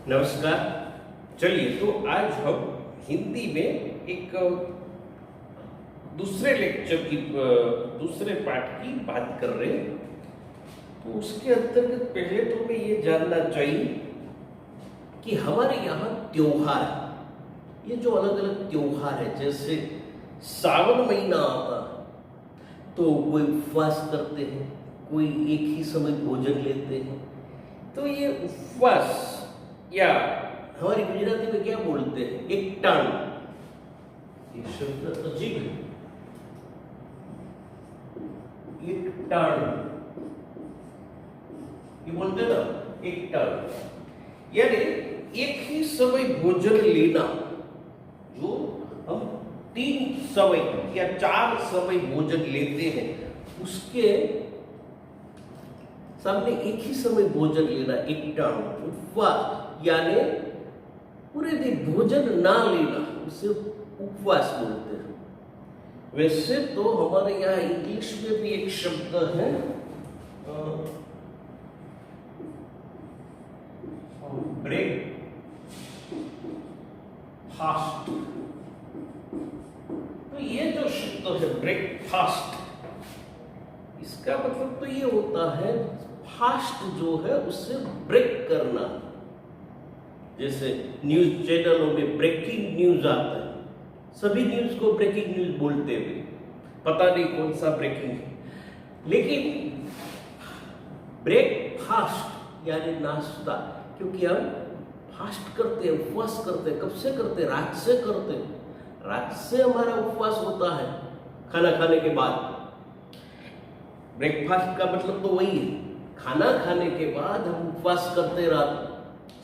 नमस्कार। चलिए, तो आज हम हिंदी में एक दूसरे लेक्चर की दूसरे पाठ की बात कर रहे हैं। तो उसके अंतर्गत पहले तो हमें ये जानना चाहिए कि हमारे यहाँ त्योहार, ये जो अलग अलग त्योहार है, जैसे सावन महीना आता तो कोई उपवास करते हैं, कोई एक ही समय भोजन लेते हैं। तो ये उपवास या हमारी गुजराती में क्या बोलते हैं, एक टाण, ये शब्द अजीब है, एक टाण, ये बोलते ना एक टाण, यानी एक ही समय भोजन लेना। जो हम 3 समय या 4 समय भोजन लेते हैं, उसके सामने एक ही समय भोजन लेना, एक टाण उपवास, यानी पूरे दिन भोजन ना लेना, उसे उपवास बोलते हैं। वैसे तो हमारे यहाँ इंग्लिश में भी एक शब्द है ब्रेक फास्ट। तो ये जो शब्द है ब्रेकफास्ट, इसका मतलब तो ये होता है फास्ट जो है उससे ब्रेक करना। जैसे न्यूज चैनलों में ब्रेकिंग न्यूज आता है, सभी न्यूज को ब्रेकिंग न्यूज बोलते हुए, पता नहीं कौन सा ब्रेकिंग है। लेकिन ब्रेकफास्ट यानी नाश्ता, क्योंकि हम फास्ट करते हैं, उपवास करते हैं। कब से करते हैं? रात से करते हैं। रात से हमारा उपवास होता है, खाना खाने के बाद। ब्रेकफास्ट का मतलब तो वही है, खाना खाने के बाद हम उपवास करते रात,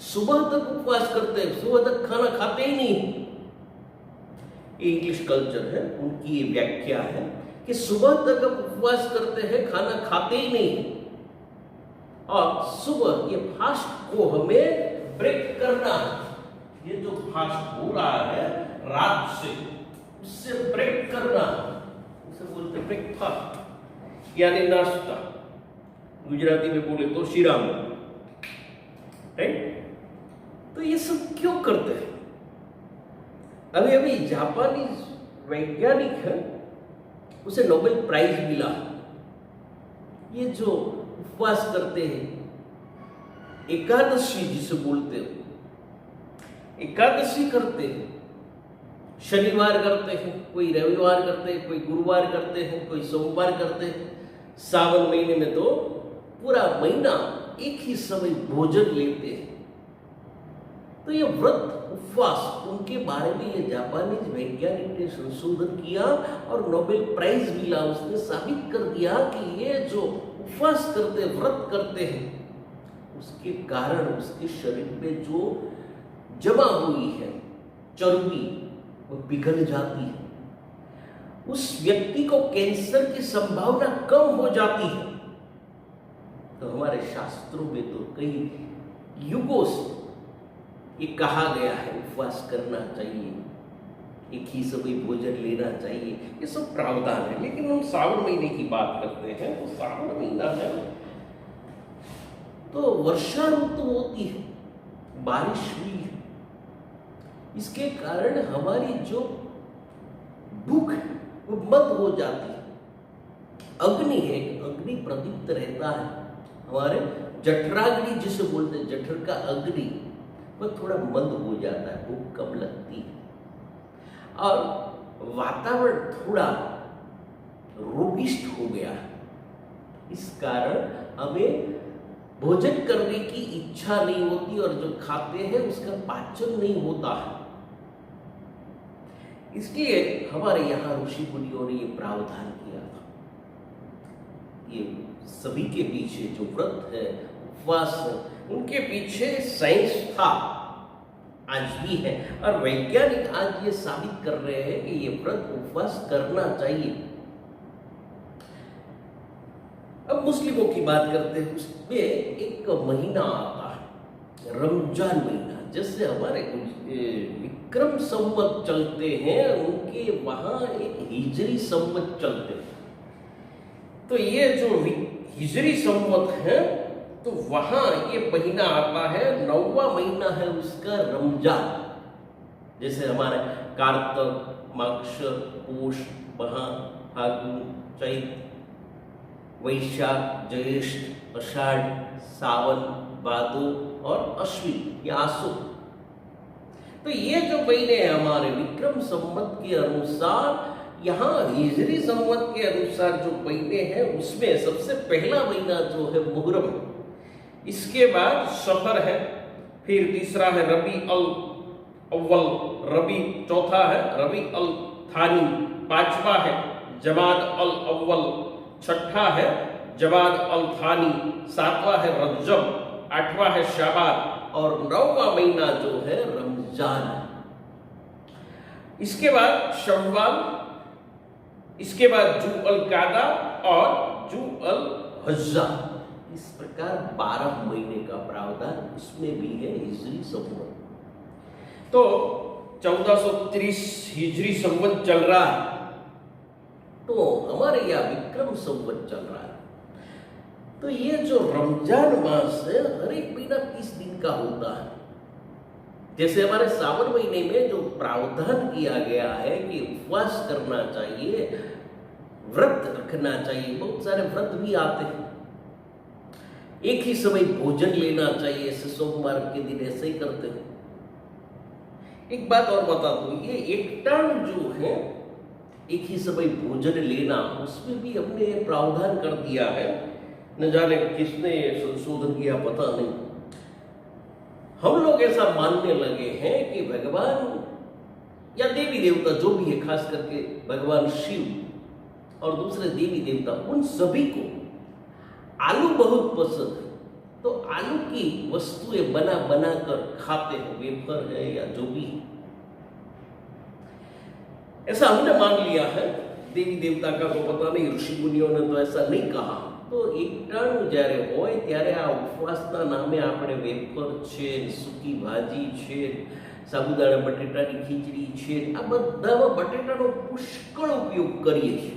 सुबह तक उपवास करते हैं, सुबह तक खाना खाते ही नहीं। इंग्लिश कल्चर है, उनकी ये व्याख्या है कि सुबह तक हम उपवास करते हैं, खाना खाते ही नहीं, और सुबह ये फास्ट को हमें ब्रेक करना है। ये जो फास्ट हो रहा है रात से, उससे ब्रेक करना, उसे बोलते ब्रेकफास्ट यानी नाश्ता। गुजराती में बोले तो शिरामण, राइट? तो ये सब क्यों करते हैं? अभी अभी जापानीज वैज्ञानिक है, उसे नोबेल प्राइज मिला। ये जो उपवास करते हैं, एकादशी जिसे बोलते हैं, एकादशी करते हैं, शनिवार करते हैं, कोई रविवार करते हैं, कोई गुरुवार करते हैं, कोई सोमवार करते हैं। सावन महीने में तो पूरा महीना एक ही समय भोजन लेते हैं। तो ये व्रत उपवास, उनके बारे में ये जापानी वैज्ञानिक ने संशोधन किया और नोबेल प्राइज मिला। उसने साबित कर दिया कि ये जो उपवास करते, व्रत करते हैं, उसके कारण उसके शरीर में जो जमा हुई है चर्बी, वो पिघल जाती है। उस व्यक्ति को कैंसर की संभावना कम हो जाती है। तो हमारे शास्त्रों में तो कई युगों से ये कहा गया है उपवास करना चाहिए, एक ही समय भोजन लेना चाहिए, ये सब प्रावधान है। लेकिन हम सावन महीने की बात करते हैं, तो सावन महीना है तो वर्षा ऋतु होती है, बारिश हुई है, इसके कारण हमारी जो भूख है वो मद हो जाती है। अग्नि है, अग्नि प्रदीप्त रहता है, हमारे जठराग्नि जिसे बोलते हैं, जठर का अग्नि वह थोड़ा मंद हो जाता है, भूख कम लगती है, और वातावरण थोड़ा रोगिष्ठ हो गया है। इस कारण हमें भोजन करने की इच्छा नहीं होती, और जो खाते हैं उसका पाचन नहीं होता है। इसलिए हमारे यहाँ ऋषि मुनियों ने ये प्रावधान किया था। ये सभी के पीछे जो व्रत है, उपवास है, उनके पीछे साइंस था, आज भी है, और वैज्ञानिक आज ये साबित कर रहे हैं कि ये व्रत उपवास करना चाहिए। अब मुस्लिमों की बात करते हैं, उसमें एक महीना आता है रमजान महीना। जैसे हमारे विक्रम संवत चलते हैं, उनके वहां एक हिजरी संवत चलते हैं। तो ये जो हिजरी संवत है, तो वहां ये महीना आता है, 9वां महीना है उसका रमजान। जैसे हमारे कार्तिक, माघ, पोष, महा, फागुन, चैत, वैशाख, ज्येष्ठ, आषाढ़, सावन, भादो और अश्विन या आसो। तो ये जो महीने हैं हमारे विक्रम संवत के अनुसार, यहाँ हिजरी संवत के अनुसार जो महीने हैं उसमें सबसे पहला महीना जो है मुहर्रम है, इसके बाद सफर है, फिर तीसरा है रबी अल अव्वल, रबी चौथा है रबी अल थानी, पांचवा है जमाद अल अव्वल, छठा है जमाद अल थानी, सातवां है रजब, आठवां है शाबान और 9वां महीना जो है रमजान है। इसके बाद शव्वाल, इसके बाद जू अल कादा और जू अल हज्जा। इस प्रकार 12 महीने का प्रावधान इसमें भी है हिजरी संवत। तो 1430 हिजरी संवत चल रहा है, तो हमारे यहाँ विक्रम संवत चल रहा है। तो ये जो रमजान मास है हर एक महीना 30 दिन का होता है। जैसे हमारे सावन महीने में जो प्रावधान किया गया है कि उपवास करना चाहिए, व्रत रखना चाहिए, बहुत सारे व्रत भी आते हैं, एक ही समय भोजन लेना चाहिए, ऐसे सोमवार के दिन ऐसे ही करते हैं। एक बात और बता दूं, ये एक टाइम जो है एक ही समय भोजन लेना, उसमें भी हमने प्रावधान कर दिया है। न जाने किसने संशोधन किया पता नहीं, हम लोग ऐसा मानने लगे हैं कि भगवान या देवी देवता जो भी है, खास करके भगवान शिव और दूसरे देवी देवता, उन सभी को आलू बहुत पसंद है, तो आलू की वस्तुएं बना बना कर खाते हैं, वेफर है या जो भी, ऐसा हमने मान लिया है। देवी देवता का तो पता नहीं, ऋषि मुनियों ने तो ऐसा नहीं कहा। तो एक टाणું જ્યારે હોય ત્યારે આ ઉપવાસના નામે આપણે વેફર છે, સૂકી ભાજી છે, સાબુદાણા બટેટાની ખીચડી છે, આ બધામાં બટેટાનો પુષ્કળ ઉપયોગ કરીએ છીએ।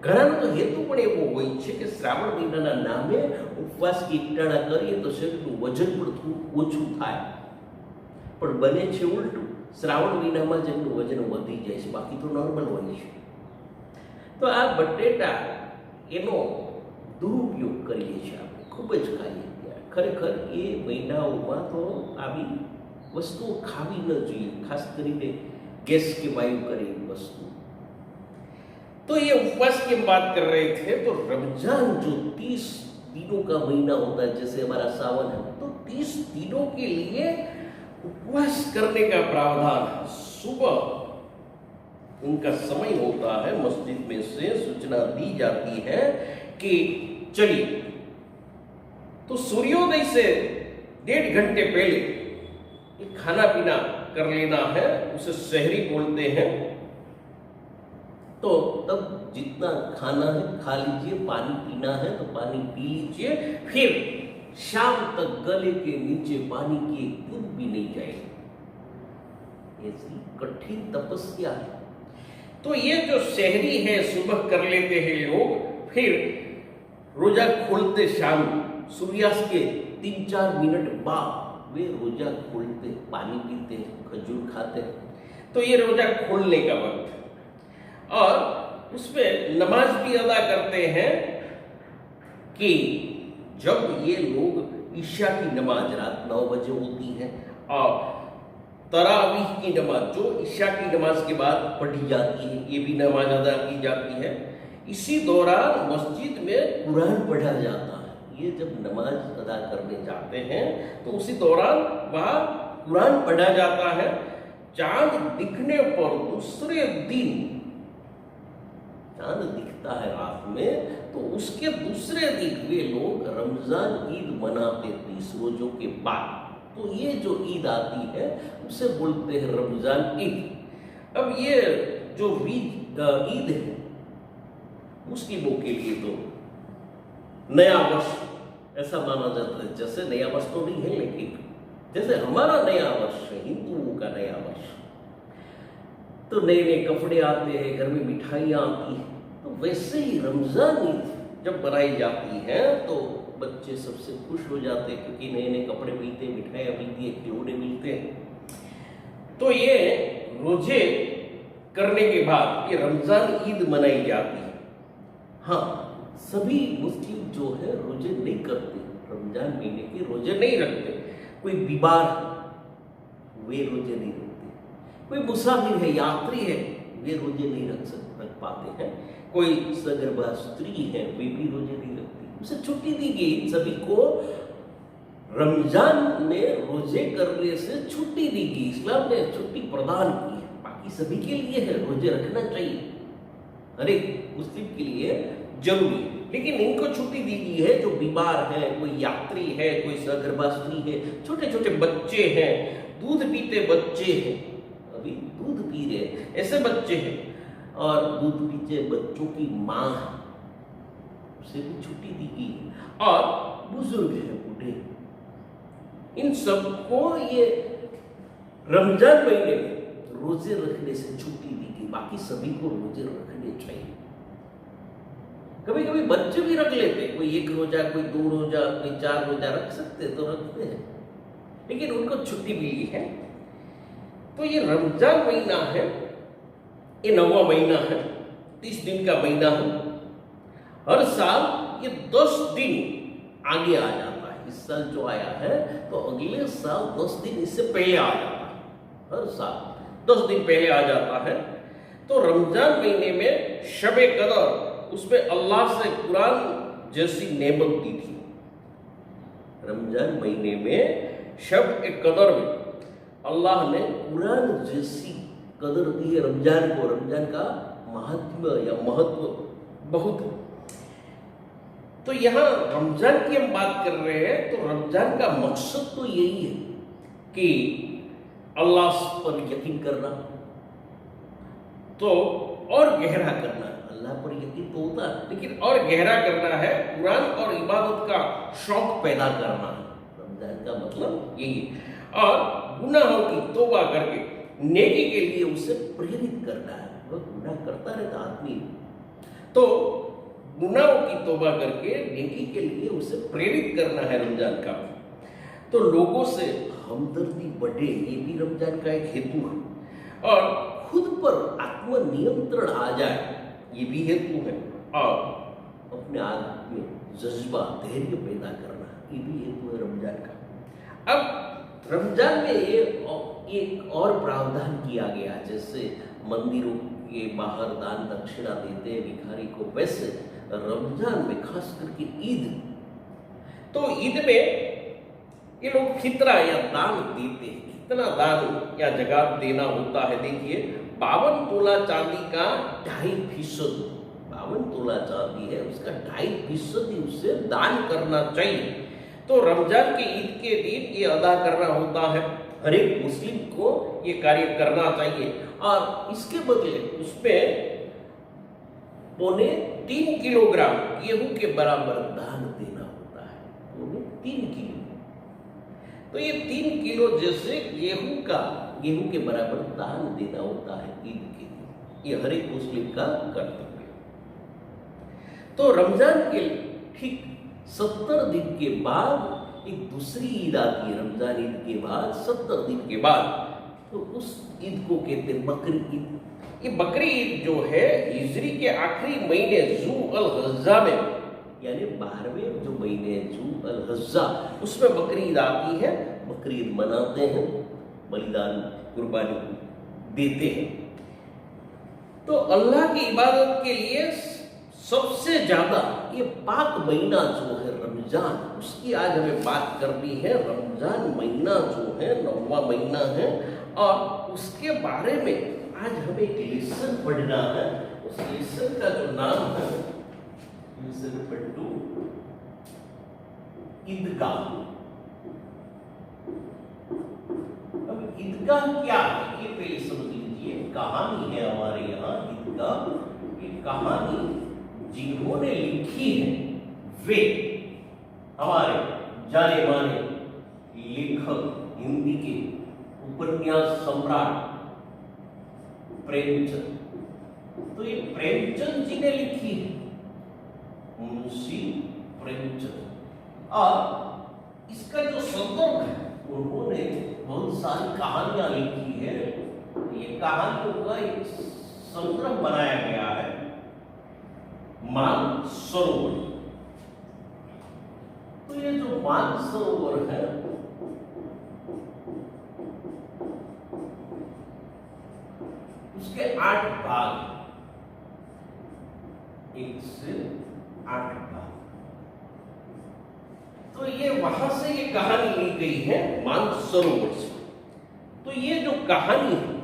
ઘણાનો તો હેતુ પણ એવો હોય છે કે શ્રાવણ મહિનાના નામે ઉપવાસ એકટાણા કરીએ તો શરીરનું વજન પણ થોડું ઓછું થાય, પણ બને છે ઉલટું, શ્રાવણ મહિનામાં જ એમનું વજન વધી જાય છે, બાકી તો નોર્મલ હોય છે। તો આ બટેટા એનો દુરુપયોગ કરીએ છીએ આપણે, ખૂબ જ ખાઈએ છીએ। ખરેખર એ મહિનાઓમાં તો આવી વસ્તુઓ ખાવી ન જોઈએ, ખાસ કરીને ગેસ કે વાયુ કરેલી વસ્તુ। तो ये उपवास की हम बात कर रहे थे, तो रमजान जो 30 दिनों का महीना होता है, जैसे हमारा सावन है, तो 30 दिनों के लिए उपवास करने का प्रावधान है। सुबह उनका समय होता है, मस्जिद में से सूचना दी जाती है कि चलिए, तो सूर्योदय से 1.5 घंटे पहले खाना पीना कर लेना है, उसे सहरी बोलते हैं। तो तब जितना खाना है खा लीजिए, पानी पीना है तो पानी पी लीजिए, फिर शाम तक गले के नीचे पानी की एक बूंद भी नहीं जाएगी। ऐसी कठिन तपस्या है। तो ये जो सहरी है सुबह कर लेते हैं लोग, फिर रोजा खोलते शाम सूर्यास्त के 3-4 मिनट बाद वे रोजा खोलते, पानी पीते, खजूर खाते। तो ये रोजा खोलने का वक्त है, और उसमें नमाज भी अदा करते हैं कि जब ये लोग ईशा की नमाज रात 9 बजे होती है, और तरावीह की नमाज जो ईशा की नमाज के बाद पढ़ी जाती है, ये भी नमाज अदा की जाती है। इसी दौरान मस्जिद में कुरान पढ़ा जाता है। ये जब नमाज अदा करने जाते हैं तो उसी दौरान वहाँ कुरान पढ़ा जाता है। चांद दिखने पर दूसरे दिन, चांद दिखता है रात में, तो उसके दूसरे दिन वे लोग रमजान ईद मनाते 30 रोजों के बाद। तो ये जो ईद आती है उसे बोलते हैं रमजान ईद। अब ये जो ईद है मुस्लिमों के लिए तो नया वर्ष ऐसा माना जाता है। जैसे नया वर्ष तो नहीं है, लेकिन जैसे हमारा नया वर्ष है, हिंदुओं का नया वर्ष, तो नए नए कपड़े आते हैं, घर में मिठाइयाँ आती हैं, तो वैसे ही रमजान ईद जब बनाई जाती हैं तो बच्चे सबसे खुश हो जाते हैं, क्योंकि नए नए कपड़े मिलते हैं, मिठाइयाँ मिलती है, खिलौने मिलते हैं। तो ये रोजे करने के बाद ये रमजान ईद मनाई जाती है। हाँ, सभी मुस्लिम जो है रोजे नहीं करते, रमजान महीने के रोजे नहीं रखते। कोई बीमार वे रोजे नहीं रखते, कोई मुसाफिर है, यात्री है, वे रोजे नहीं रख पाते हैं, कोई सगर्भा स्त्री है वे भी रोजे नहीं रखती, उसे छुट्टी दी गई। सभी को रमजान में रोजे करने से छुट्टी दी गई, इस्लाम ने छुट्टी प्रदान की है। बाकी सभी के लिए है, रोजे रखना चाहिए, हर एक मुस्लिम के लिए जरूरी है। लेकिन इनको छुट्टी दी गई है जो बीमार है, कोई यात्री है, कोई सगर्भा स्त्री है, छोटे छोटे बच्चे हैं, दूध पीते बच्चे हैं, अभी दूध पी रहे ऐसे बच्चे हैं, और दूध पीते बच्चों की माँ उसे भी छुट्टी दी गई, और बुजुर्ग है, बूढ़े, इन सबको ये रमजान महीने में रोजे रखने से छुट्टी दी गई। बाकी सभी को रोजे रखने चाहिए। कभी कभी बच्चे भी रख लेते, कोई 1 रोजा, कोई 2 रोजा, कोई 4 रोजा रख सकते तो रखते हैं, लेकिन उनको छुट्टी मिली है। तो ये रमजान महीना है, ये 9वां महीना है, 30 दिन का महीना है। हर साल ये 10 दिन आगे आ जाता है। इस साल जो आया है तो अगले साल 10 दिन इससे पहले आ जाता है, हर साल 10 दिन पहले आ जाता है। तो रमजान महीने में शब-ए कदर, उसमें अल्लाह से कुरान जैसी नेमत दी थी। रमजान महीने में शब-ए कदर में अल्लाह ने कुरान जैसी कदर दी है रमजान को। रमजान का महात्म्य या महत्व बहुत है। तो यहाँ रमजान की हम बात कर रहे हैं, तो रमजान का मकसद तो यही है कि अल्लाह पर यकीन करना, तो और गहरा करना। अल्लाह पर यकीन तो होता है, लेकिन और गहरा करना है, कुरान और इबादत का शौक पैदा करना है। रमजान का मतलब यही है। और गुनाहों की तौबा करके नेकी के लिए उसे प्रेरित करना है। वह गुनाह करता रहता आदमी, तो गुनाहों की तौबा करके नेकी के लिए उसे प्रेरित करना है रमजान का। तो लोगों से हमदर्दी बढ़े, ये भी रमजान का एक हेतु है। और खुद पर आत्मनियंत्रण आ जाए, ये भी हेतु है। और अपने आप में जज्बा, धैर्य पैदा करना, ये भी हेतु है रमजान का। अब रमजान में ये एक और प्रावधान किया गया, जैसे मंदिरों के बाहर दान दक्षिणा देते हैं भिखारी को, वैसे रमजान में खास करके ईद, तो ईद में ये लोग फितरा या दान देते हैं। कितना दान या जकात देना होता है, देखिए 52 तोला चांदी का 2.5%, 52 तोला चांदी है, उसका 2.5% ही उसे दान करना चाहिए। तो रमजान के ईद के दिन ये अदा करना होता है। हर एक मुस्लिम को ये कार्य करना चाहिए, और इसके बदले उसमें 3.25 किलोग्राम गेहूं के बराबर दान देना होता है। 3 किलो, तो ये 3 किलो जैसे गेहूं के बराबर दान देना होता है ईद के दिन। ये हर एक मुस्लिम का कर्तव्य है। तो रमजान के ठीक 70 दिन के बाद एक दूसरी ईद आती है। रमजान ईद के बाद 70 दिन के बाद, तो उस ईद को कहते हैं बकरी ईद। ये बकरी ईद जो है हिजरी के आखिरी महीने जू अल हज्जा में, यानी 12वें जो महीने जू अल हज्जा, उसमें बकरी ईद आती है। बकरी ईद मनाते हैं, बलिदान कुर्बानी देते हैं। तो अल्लाह की इबादत के लिए सबसे ज्यादा ये पाक महीना जो है रमजान, उसकी आज हमें बात करनी है। रमजान महीना जो है 9वां महीना है, और उसके बारे में आज हमें एक लेसन पढ़ना है। उस लेसन का जो नाम है लेसन नंबर 2, ईदगाह। अब ईदगाह क्या है ये पहले समझ लीजिए। कहानी है हमारे यहाँ ईदगाह। ये कहानी जिन्होंने लिखी है वे हमारे जाने माने लेखक, हिंदी के उपन्यास सम्राट प्रेमचंद। तो ये प्रेमचंद जी ने लिखी है। मुंशी प्रेमचंद। और इसका जो संदर्भ है, उन्होंने बहुत सारी कहानियां लिखी है। ये कहानियों का एक संग्रह बनाया गया है, मानसरोवर। तो ये जो मानसरोवर है, उसके 8 भाग, 1 से 8 भाग। तो ये वहां से ये कहानी ली गई है, मानसरोवर से। तो ये जो कहानी है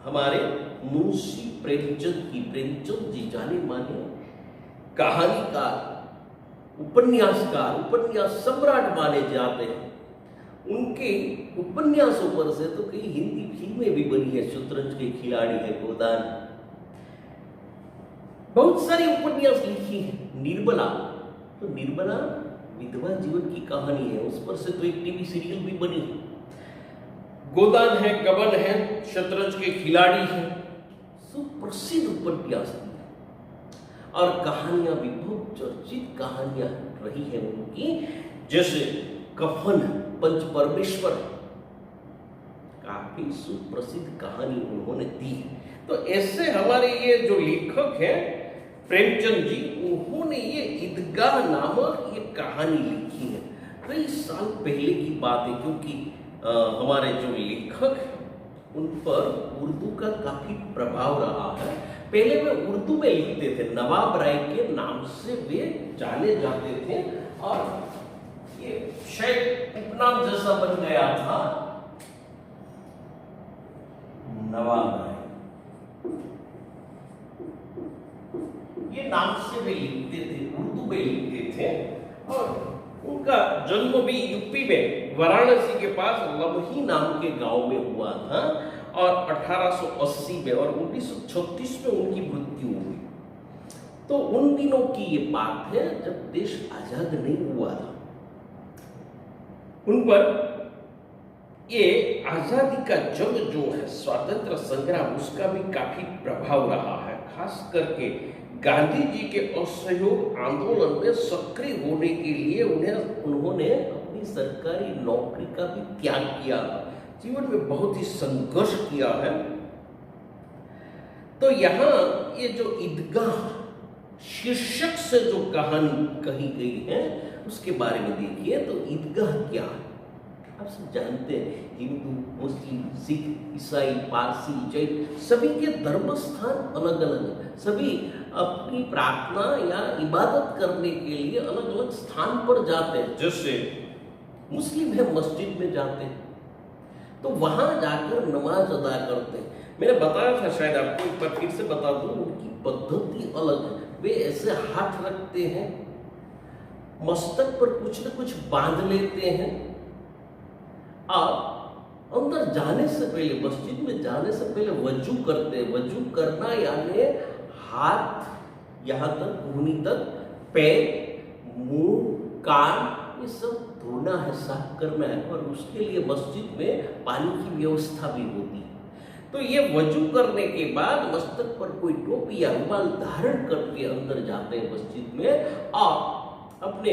हमारे मुंशी प्रेमचंद की, प्रेमचंद जी जाने माने कहानीकार, उपन्यासकार, उपन्यास सम्राट माने जाते हैं। उनके उपन्यासों पर से तो कई हिंदी फिल्में भी बनी है। शतरंज के खिलाड़ी है गोदान, बहुत सारी उपन्यास लिखी है। निर्मला, तो निर्मला विधवा जीवन की कहानी है, उस पर से तो एक टीवी सीरियल भी बनी है। गोदान है, कवन है, शतरंज के खिलाड़ी है, सुप्रसिद्ध उपन्यास है। और कहानियां भी बहुत चर्चित कहानियां रही है उनकी, जैसे कफन, पंच परमेश्वर, काफी सुप्रसिद्ध कहानी उन्होंने दी है। तो ऐसे हमारे ये जो लेखक हैं प्रेमचंद जी, उन्होंने ये ईदगाह नामक ये कहानी लिखी है। कई साल पहले की बात है, क्योंकि हमारे जो लेखक उन पर उर्दू का काफी प्रभाव रहा है। पहले वे उर्दू में लिखते थे, नवाब राय के नाम से वे जाने जाते थे, और ये शायद उपनाम जैसा बन गया था, नवाब राय, ये नाम से वे लिखते थे, उर्दू में लिखते थे। और उनका जन्म भी यूपी में वाराणसी के पास लमही नाम के गांव में हुआ था, और 1880 में और 1936 में उनकी मृत्यु हुई। तो उन दिनों की ये बात है जब देश आजाद नहीं हुआ था। उन पर ये आजादी का जंग जो है, स्वतंत्र संग्राम, उसका भी काफी प्रभाव रहा है। खास करके गांधी जी के असहयोग आंदोलन में सक्रिय होने के लिए उन्होंने अपनी सरकारी नौकरी का भी त्याग किया, जीवन में बहुत ही संघर्ष किया है। तो यहाँ ये जो ईदगाह शीर्षक से जो कहानी कही गई है, उसके बारे में देखिए। तो ईदगाह क्या है, आप सब जानते हैं, हिंदू, मुस्लिम, सिख, ईसाई, पारसी, जैन, सभी के धर्म स्थान अलग अलग है। सभी अपनी प्रार्थना या इबादत करने के लिए अलग अलग स्थान पर जाते हैं। जैसे मुस्लिम है, मस्जिद में जाते हैं, तो वहां जाकर नमाज अदा करते हैं। मैंने बताया था, शायद आपको एक बार फिर से बता दूं, उनकी पद्धति अलग है। वे ऐसे हाथ रखते हैं, मस्तक पर कुछ न कुछ बांध लेते हैं, और अंदर जाने से पहले, मस्जिद में जाने से पहले वजू करते हैं। वजू करना यानी हाथ यहाँ तक, घुनी तक, पैर, मुंह, कान, ये सब धोना है, साफ करना है। और उसके लिए मस्जिद में पानी की व्यवस्था भी होती है। तो ये वजू करने के बाद मस्तक पर कोई टोपी या रुमाल धारण करके अंदर जाते हैं मस्जिद में, और अपने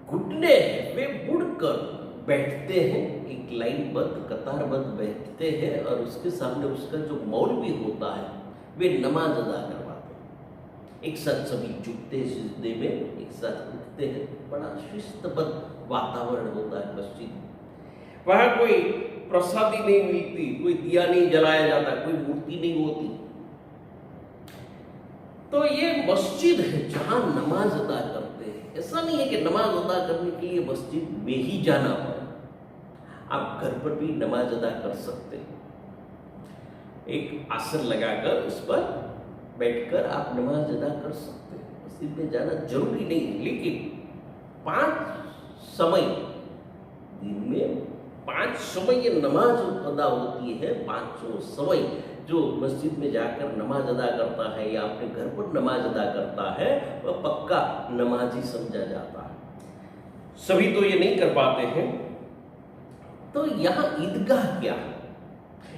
घुटने वे मुड़कर बैठते हैं, एक लाइनबद्ध, कतारबद्ध बैठते हैं, और उसके सामने उसका जो मौलवी होता है वे नमाज अदा करवाते हैं। एक साथ सभी झुकते हैं सिजदे में, एक साथ उठते हैं। बड़ा शिस्तबद्ध वातावरण होता है मस्जिद में। वहां कोई प्रसादी नहीं मिलती, कोई दिया नहीं जलाया जाता, कोई मूर्ति नहीं होती। तो ये मस्जिद है जहां नमाज अदा करते हैं। ऐसा नहीं है कि नमाज अदा करने के लिए मस्जिद में ही जाना पड़े, आप घर पर भी नमाज अदा कर सकते हैं। एक आसन लगाकर उस पर बैठकर आप नमाज अदा कर सकते हैं। मस्जिद में जाना जरूरी नहीं है, लेकिन 5 समय, दिन में 5 समय ये नमाज अदा होती है। 5 समय जो मस्जिद में जाकर नमाज अदा करता है या अपने घर पर नमाज अदा करता है, वह पक्का नमाजी समझा जाता है। सभी तो ये नहीं कर पाते हैं। तो यहाँ ईदगाह क्या है?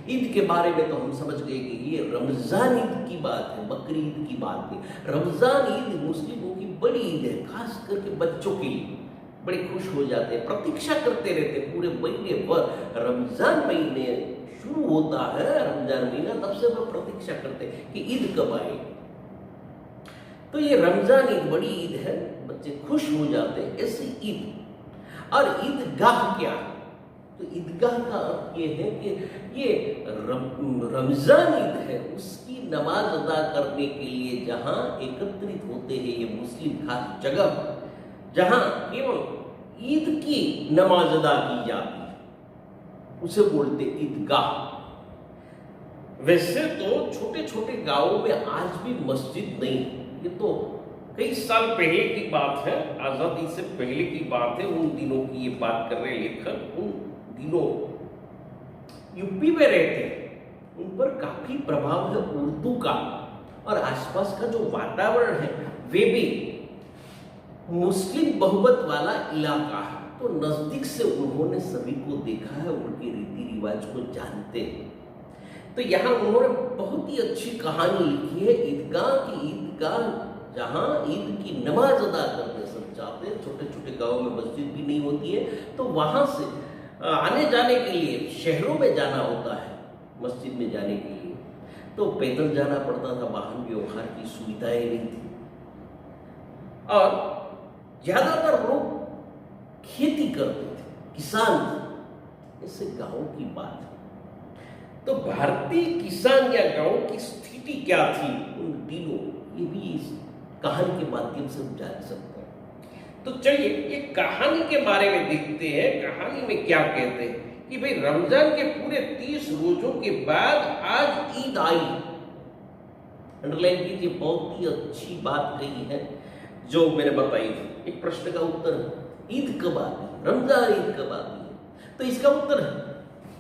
ईद के बारे में तो हम समझ गए कि ये रमजान ईद की बात है, बकरी ईद की बात नहीं। रमजान ईद मुस्लिमों की बड़ी ईद है, खास करके बच्चों के लिए। बड़े खुश हो जाते हैं, प्रतीक्षा करते रहते हैं पूरे महीने भर। रमजान महीने शुरू होता है, रमजान महीना, तब से वो प्रतीक्षा करते हैं कि ईद कब आए। तो ये रमजान ईद बड़ी ईद है, बच्चे खुश हो जाते हैं। ऐसी ईद और ईदगाह क्या है? तो ईदगाह का अर्थ ये है कि ये रमजान ईद है, उसकी नमाज अदा करने के लिए जहां एकत्रित होते हैं ये मुस्लिम खास जगह, जहां केवल ईद की नमाज अदा की जाती है, उसे बोलते ईदगाह। वैसे तो छोटे छोटे गांवों में आज भी मस्जिद नहीं है, ये तो कई साल पहले की बात है, आजादी से पहले की बात है, उन दिनों की ये बात कर रहे लेखक। उन दिनों यूपी में रहते हैं, उन पर काफी प्रभाव है उर्दू का, और आसपास का जो वातावरण है वे भी मुस्लिम बहुमत वाला इलाका है। तो नजदीक से उन्होंने सभी को देखा है, उनके रीति रिवाज को जानते हैं। तो यहाँ उन्होंने बहुत ही अच्छी कहानी लिखी है ईदगाह की। ईदगाह जहाँ ईद की नमाज अदा करते सब चाहते हैं, छोटे छोटे गांवों में मस्जिद भी नहीं होती है, तो वहाँ से आने जाने के लिए शहरों में जाना होता है मस्जिद में जाने के लिए, तो पैदल जाना पड़ता था, वाहन व्यवहार की सुविधाएं नहीं थी, और ज्यादातर लोग खेती करते थे, किसान थे। इससे गांव की बात है। तो भारतीय किसान या गांव की स्थिति क्या थी उन दिनों, ये भी इस कहानी के माध्यम से हम जान सकते हैं। तो चलिए ये कहानी के बारे में देखते हैं। कहानी में क्या कहते हैं कि भाई रमजान के पूरे 30 रोजों के बाद आज ईद आई। अंडरलाइन कीजिए, बहुत ही अच्छी बात कही है जो मैंने बताई थी। एक प्रश्न का उत्तर, ईद कब आती है, रमजान ईद कब आती है? तो इसका उत्तर है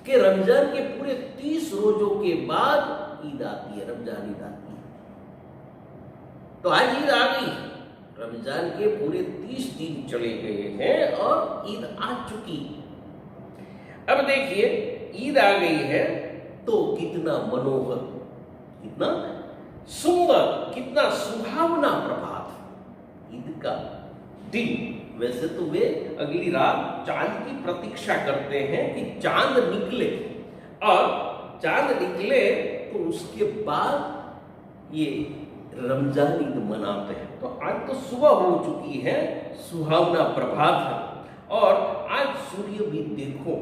कि रमजान के पूरे 30 रोजों के बाद ईद आती है, रमजान ईद आती है। तो आज ईद आ गई, रमजान के पूरे 30 दिन चले गए हैं और ईद आ चुकी। अब देखिए ईद आ गई है तो कितना मनोहर, कितना सुंदर, कितना सुहावना प्रभात ईद का दिन। वैसे तो वे अगली रात चांद की प्रतीक्षा करते हैं कि चांद निकले, और चांद निकले तो उसके बाद ये रमजान ईद मनाते हैं। तो आज तो सुबह हो चुकी है, सुहावना प्रभात है, और आज सूर्य भी देखो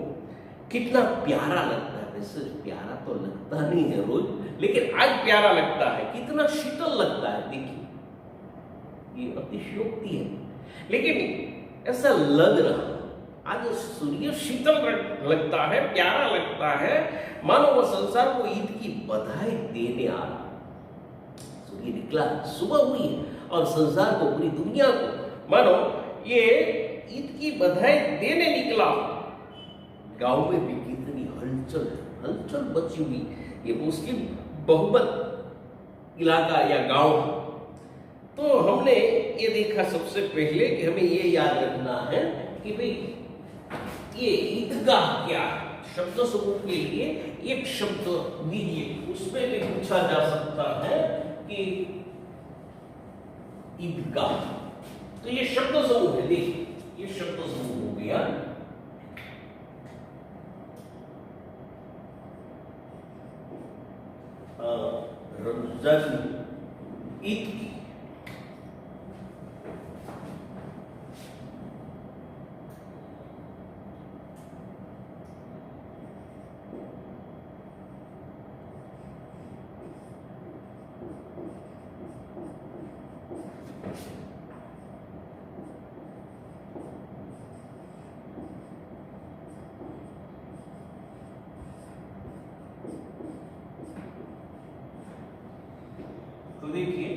कितना प्यारा लगता है। वैसे प्यारा तो लगता नहीं है रोज, लेकिन आज प्यारा लगता है, कितना शीतल लगता है। देखिए ये अतिशयोक्ति है, लेकिन ऐसा लग रहा आज सूर्य शीतल लगता है, प्यारा लगता है, मानो वह संसार को ईद की बधाई देने आ रहा। सूर्य निकला, सुबह हुई है, और संसार को, पूरी दुनिया को मानो ये ईद की बधाई देने निकला। गांव में भी कितनी हलचल हलचल मची हुई। ये मुस्लिम बहुमत इलाका या गांव। तो हमने ये देखा सबसे पहले कि हमें ये याद रखना है कि भाई ये ईदगाह क्या है। शब्द समूह के लिए एक शब्द दीजिए, उसमें भी पूछा जा सकता है कि ईदगाह। तो ये शब्द समूह है, देखिए ये शब्द समूह हो गया। रमजान ईद की तो देखिए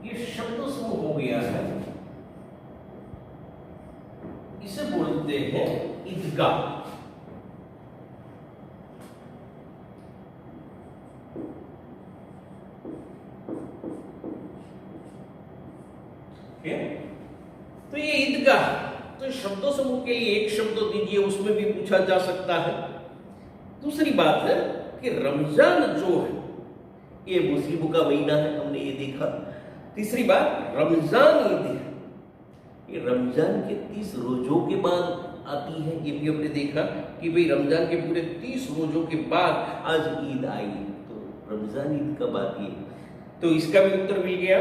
ये शब्द समूह हो गया है, इसे बोलते हैं ईदगाह। तो ये ईदगाह, तो शब्दों समूह के लिए एक शब्द दीजिए, उसमें भी पूछा जा सकता है। दूसरी बात है कि रमजान जो है ये मुस्लिमों का महीना है, हमने ये देखा। तीसरी बात, रमजान ईद है, ये रमजान के 30 रोजों के बाद आती है। ये भी हमने देखा कि भाई रमजान के पूरे 30 रोजों के बाद आज ईद आई, तो रमजान ईद कब आती है, तो इसका भी उत्तर मिल गया।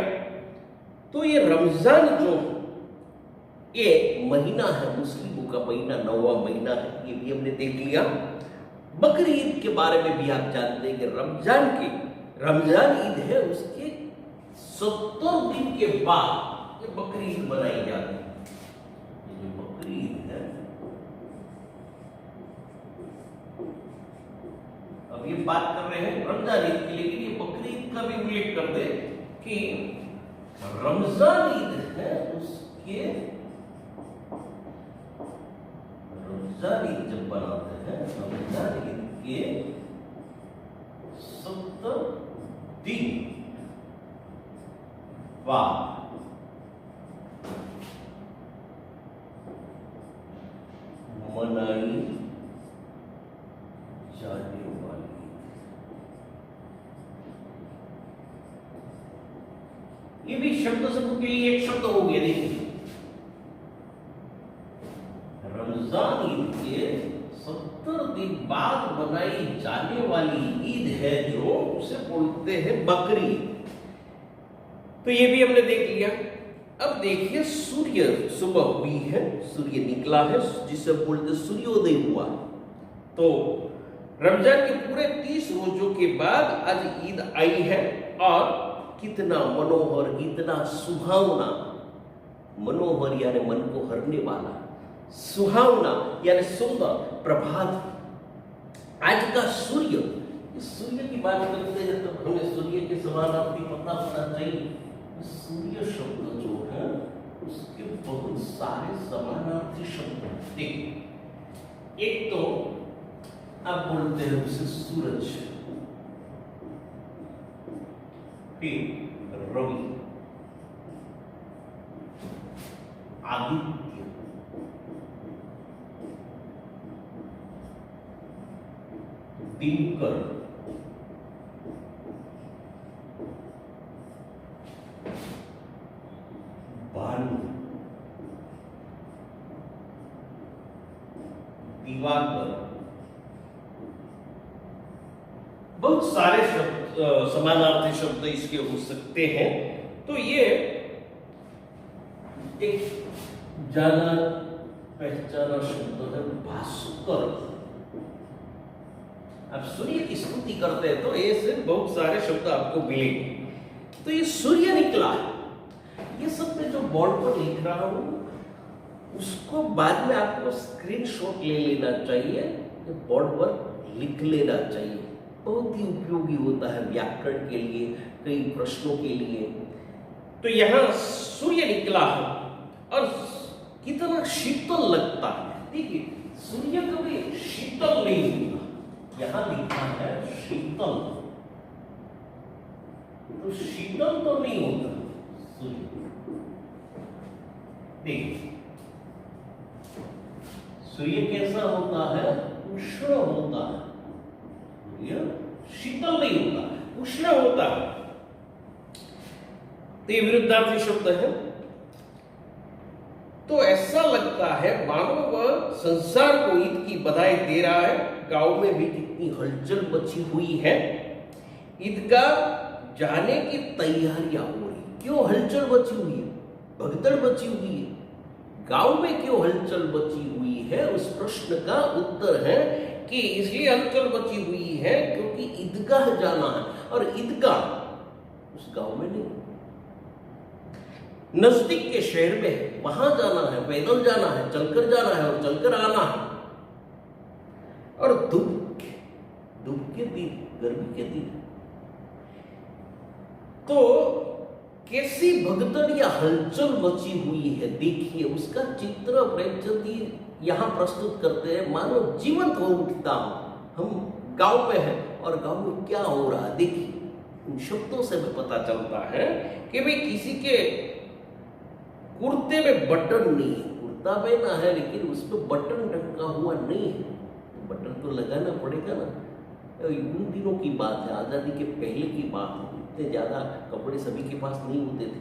तो ये रमजान जो ये महीना है मुस्लिमों का महीना, 9वां महीना है, ये भी हमने देख लिया। बकरी ईद के बारे में भी आप जानते हैं कि रमजान ईद है, उसके 70 दिन के बाद ये बकरी ईद मनाई जाती है। ये जो बकरी ईद है, अब ये बात कर रहे हैं रमजान ईद की, लेकिन ये बकरी ईद का भी उल्लेख कर दे कि रमजान ईद है, उसके रमजान ईद जब बनाते हैं, रमजान ईद के 70 दिन बाद मनाई जाने वाली, ये भी शब्द सबके लिए एक शब्द हो गया। देखिए, रमजान ईद के 70 दिन बाद मनाई जाने वाली ईद है जो उसे बोलते हैं बकरी। तो ये भी हमने देख लिया। अब देखिए, सूर्य सुबह हुई है, सूर्य निकला है, जिसे बोलते सूर्योदय हुआ। तो रमजान के पूरे 30 रोजों के बाद आज ईद आई है, और कितना मनोहर, कितना सुहावना, मनोहर यानी मन को हरने वाला, सुहावना यानी सुंदर प्रभात। आज का सूर्य, सूर्य की बात करते हैं तो हमें सूर्य के समानार्थी पता होना चाहिए। सूर्य शब्द जो है उसके बहुत सारे समानार्थी शब्द हैं। देखिए, एक तो आप बोलते हैं उसे सूरज, फिर रवि, आदित्य, दिनकर, भानु, दिवाकर, बहुत सारे शब्द, समानार्थी शब्द इसके हो सकते हैं। तो ये एक जाना पहचाना शब्द है भास्कर। अब सूर्य की स्तुति करते हैं तो ऐसे बहुत सारे शब्द आपको मिलेंगे। तो ये सूर्य निकला, ये सब मैं जो बोर्ड पर लिख रहा हूं उसको बाद में आपको स्क्रीनशॉट ले लेना चाहिए, बोर्ड पर लिख लेना चाहिए। बहुत ही उपयोगी होता है व्याकरण के लिए, कई प्रश्नों के लिए। तो यहां सूर्य निकला है और कितना शीतल लगता है। देखिए, सूर्य कभी शीतल नहीं होता, यहां लिखा है शीतल, तो शीतल तो नहीं होता सूर्य। देखिए, सूर्य कैसा होता है, उष्ण होता है, सूर्य शीतल नहीं होता, उष्ण होता है। तो ये विरुद्धार्थी शब्द है। तो ऐसा लगता है मानो वह संसार को ईद की बधाई दे रहा है। गांव में भी कितनी हलचल मची हुई है, ईदगाह जाने की तैयारियां हो रही। क्यों हलचल मची हुई है, भगदड़ मची हुई है, गांव में क्यों हलचल मची हुई है? उस प्रश्न का उत्तर है कि इसलिए हलचल मची हुई है क्योंकि ईदगाह जाना है, और ईदगाह उस गांव में नहीं, नजदीक के शहर में है, वहां जाना है, पैदल जाना है, चलकर जाना है और चलकर आना है। और धूप के दिन, गर्मी के दिन, तो कैसी भगदड़ या हलचल मची हुई है। देखिए, उसका चित्र प्रेमचंद जी यहां प्रस्तुत करते हैं, मानो जीवंत हो उठता हूं। हम गांव में हैं और गांव में क्या हो रहा है। देखिए, इन शब्दों से भी पता चलता है कि भाई किसी के कुर्ते में बटन नहीं है, कुर्ता पहना है लेकिन उसमें बटन ढका हुआ नहीं है, बटन तो लगाना पड़ेगा ना। उन दिनों की बात है, आज़ादी के पहले की बात है, इतने ज़्यादा कपड़े सभी के पास नहीं होते थे,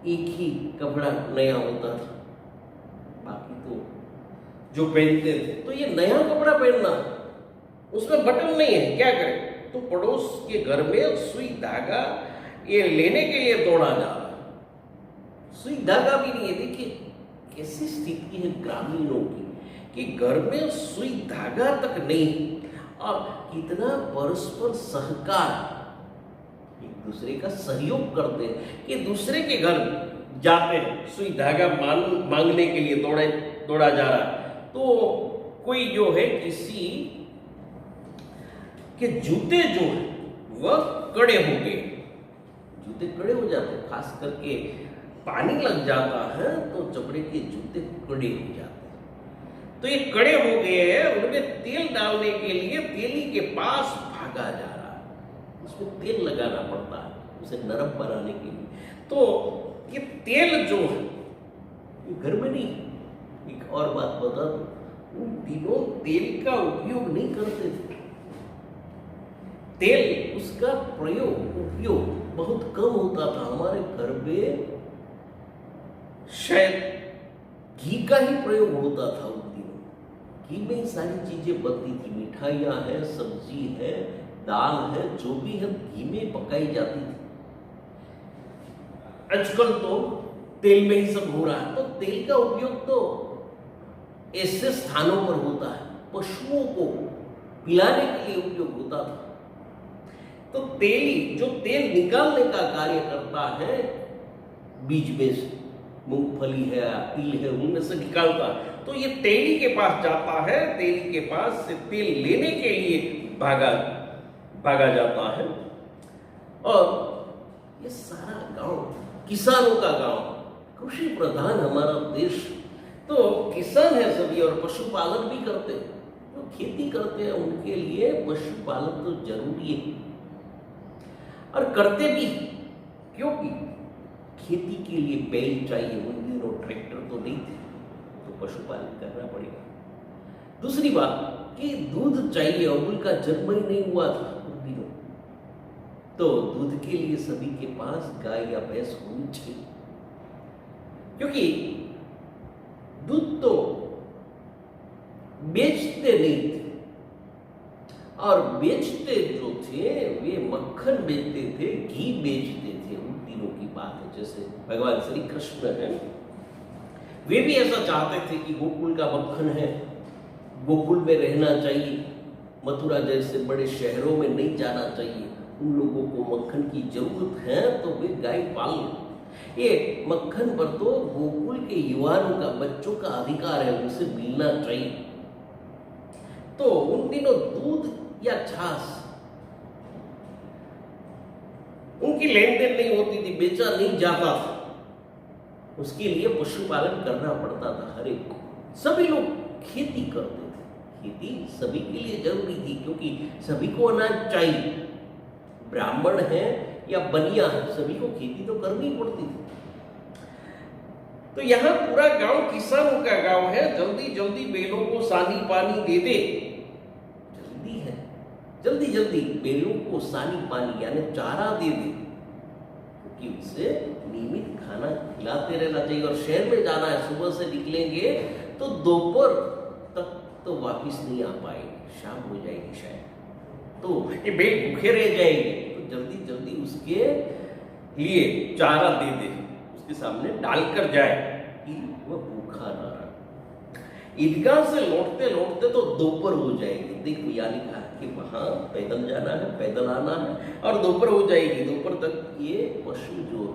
एक ही कपड़ा नया होता था, बाकी तो जो पहनते थे। तो ये नया कपड़ा पहनना, उसमें बटन नहीं है, क्या करें? तो पड़ोस के घर में सुई धागा ये लेने के लिए दौड़ा जा रहा है, सुई धागा भी नहीं है। देखिए कैसी स्थिति है ग्रामीणों की कि घर में सुई धागा तक नहीं, और कितना परस्पर सहकार, एक दूसरे का सहयोग करते हैं कि दूसरे के घर जाते हैं, सुई धागा मांगने के लिए दौड़ा जा रहा है। तो कोई जो है किसी के जूते जो है वह कड़े हो गए, जूते कड़े हो जाते हैं, खास करके पानी लग जाता है तो चमड़े के जूते कड़े हो जाते हैं। तो ये कड़े हो गए हैं, उनमें तेल डालने के लिए तेली के पास भागा जा रहा है, उसमें तेल लगाना पड़ता है उसे नरम बनाने के लिए। तो ये तेल जो है ये घर में नहीं। एक और बात बता दूं, उन दिनों तेल का उपयोग नहीं करते थे, तेल उसका उपयोग बहुत कम होता था। हमारे घर में शायद घी का ही प्रयोग होता था उन दिनों, घी में ही सारी चीजें बनती थी, मिठाइयाँ है, सब्जी है, दाल है, जो भी है घी में पकाई जाती थी। आजकल तो तेल में ही सब हो रहा है। तो तेल का उपयोग तो ऐसे स्थानों पर होता है, पशुओं को पिलाने के लिए उपयोग होता था। तो तेली जो तेल निकालने का कार्य करता है, बीज में से मूंगफली है, तिल है, उनमें से निकालता है, तो ये तेली के पास जाता है, तेली के पास से तेल लेने के लिए भागा जाता है। और ये सारा गांव किसानों का गांव, कृषि प्रधान हमारा देश, तो किसान है सभी, और पशुपालन भी करते हैं। जो खेती करते हैं उनके लिए पशुपालन तो जरूरी है, और करते भी, क्योंकि खेती के लिए बैल चाहिए, उन दिनों ट्रैक्टर तो नहीं थे, तो पशुपालन करना पड़ेगा। दूसरी बात कि दूध चाहिए, अमूल का जन्म ही नहीं हुआ था उन दिनों, तो दूध के लिए सभी के पास गाय या भैंस होनी चाहिए, क्योंकि दूध तो बेचते नहीं थे, और बेचते जो थे वे मक्खन बेचते थे, घी बेचते थे। उन दिनों की बात है, जैसे भगवान श्री कृष्ण है, वे भी ऐसा चाहते थे कि गोकुल का मक्खन है, गोकुल में रहना चाहिए, मथुरा जैसे बड़े शहरों में नहीं जाना चाहिए। उन लोगों को मक्खन की जरूरत है तो वे गाय पाल लें। ये मक्खन पर तो गोकुल के युवाओं का, बच्चों का अधिकार है, उनसे मिलना चाहिए। तो उन दिनों दूध या छाछ उनकी लेन देन नहीं होती थी, बेचा नहीं जाता था, उसके लिए पशुपालन करना पड़ता था हर एक को। सभी लोग खेती करते थे, खेती सभी के लिए जरूरी थी, क्योंकि सभी को अनाज चाहिए, ब्राह्मण है या बनिया है, सभी को खेती तो करनी पड़ती थी। तो यहाँ पूरा गांव किसानों का गांव है, जल्दी जल्दी बैलों को सानी पानी दे दे, जल्दी है, जल्दी जल्दी बैलों को सानी पानी यानी चारा दे दे, क्योंकि उसे नियमित खाना खिलाते रहना चाहिए। और शहर में जाना है, सुबह से निकलेंगे तो दोपहर तक तो वापिस नहीं आ पाएंगे, शाम हो जाएगी शायद, तो ये बैल भूखे रह जाएंगे। तो जल्दी जल्दी उसके लिए चारा दे दे, उसके सामने डालकर जाए कि वह भूखा ना रहे। ईदगाह से लौटते लौटते तो दोपहर हो जाएगी। देखो यहाँ लिखा है कि वहां पैदल जाना है, पैदल आना है, और दोपहर हो जाएगी। दोपहर तक ये पशु जो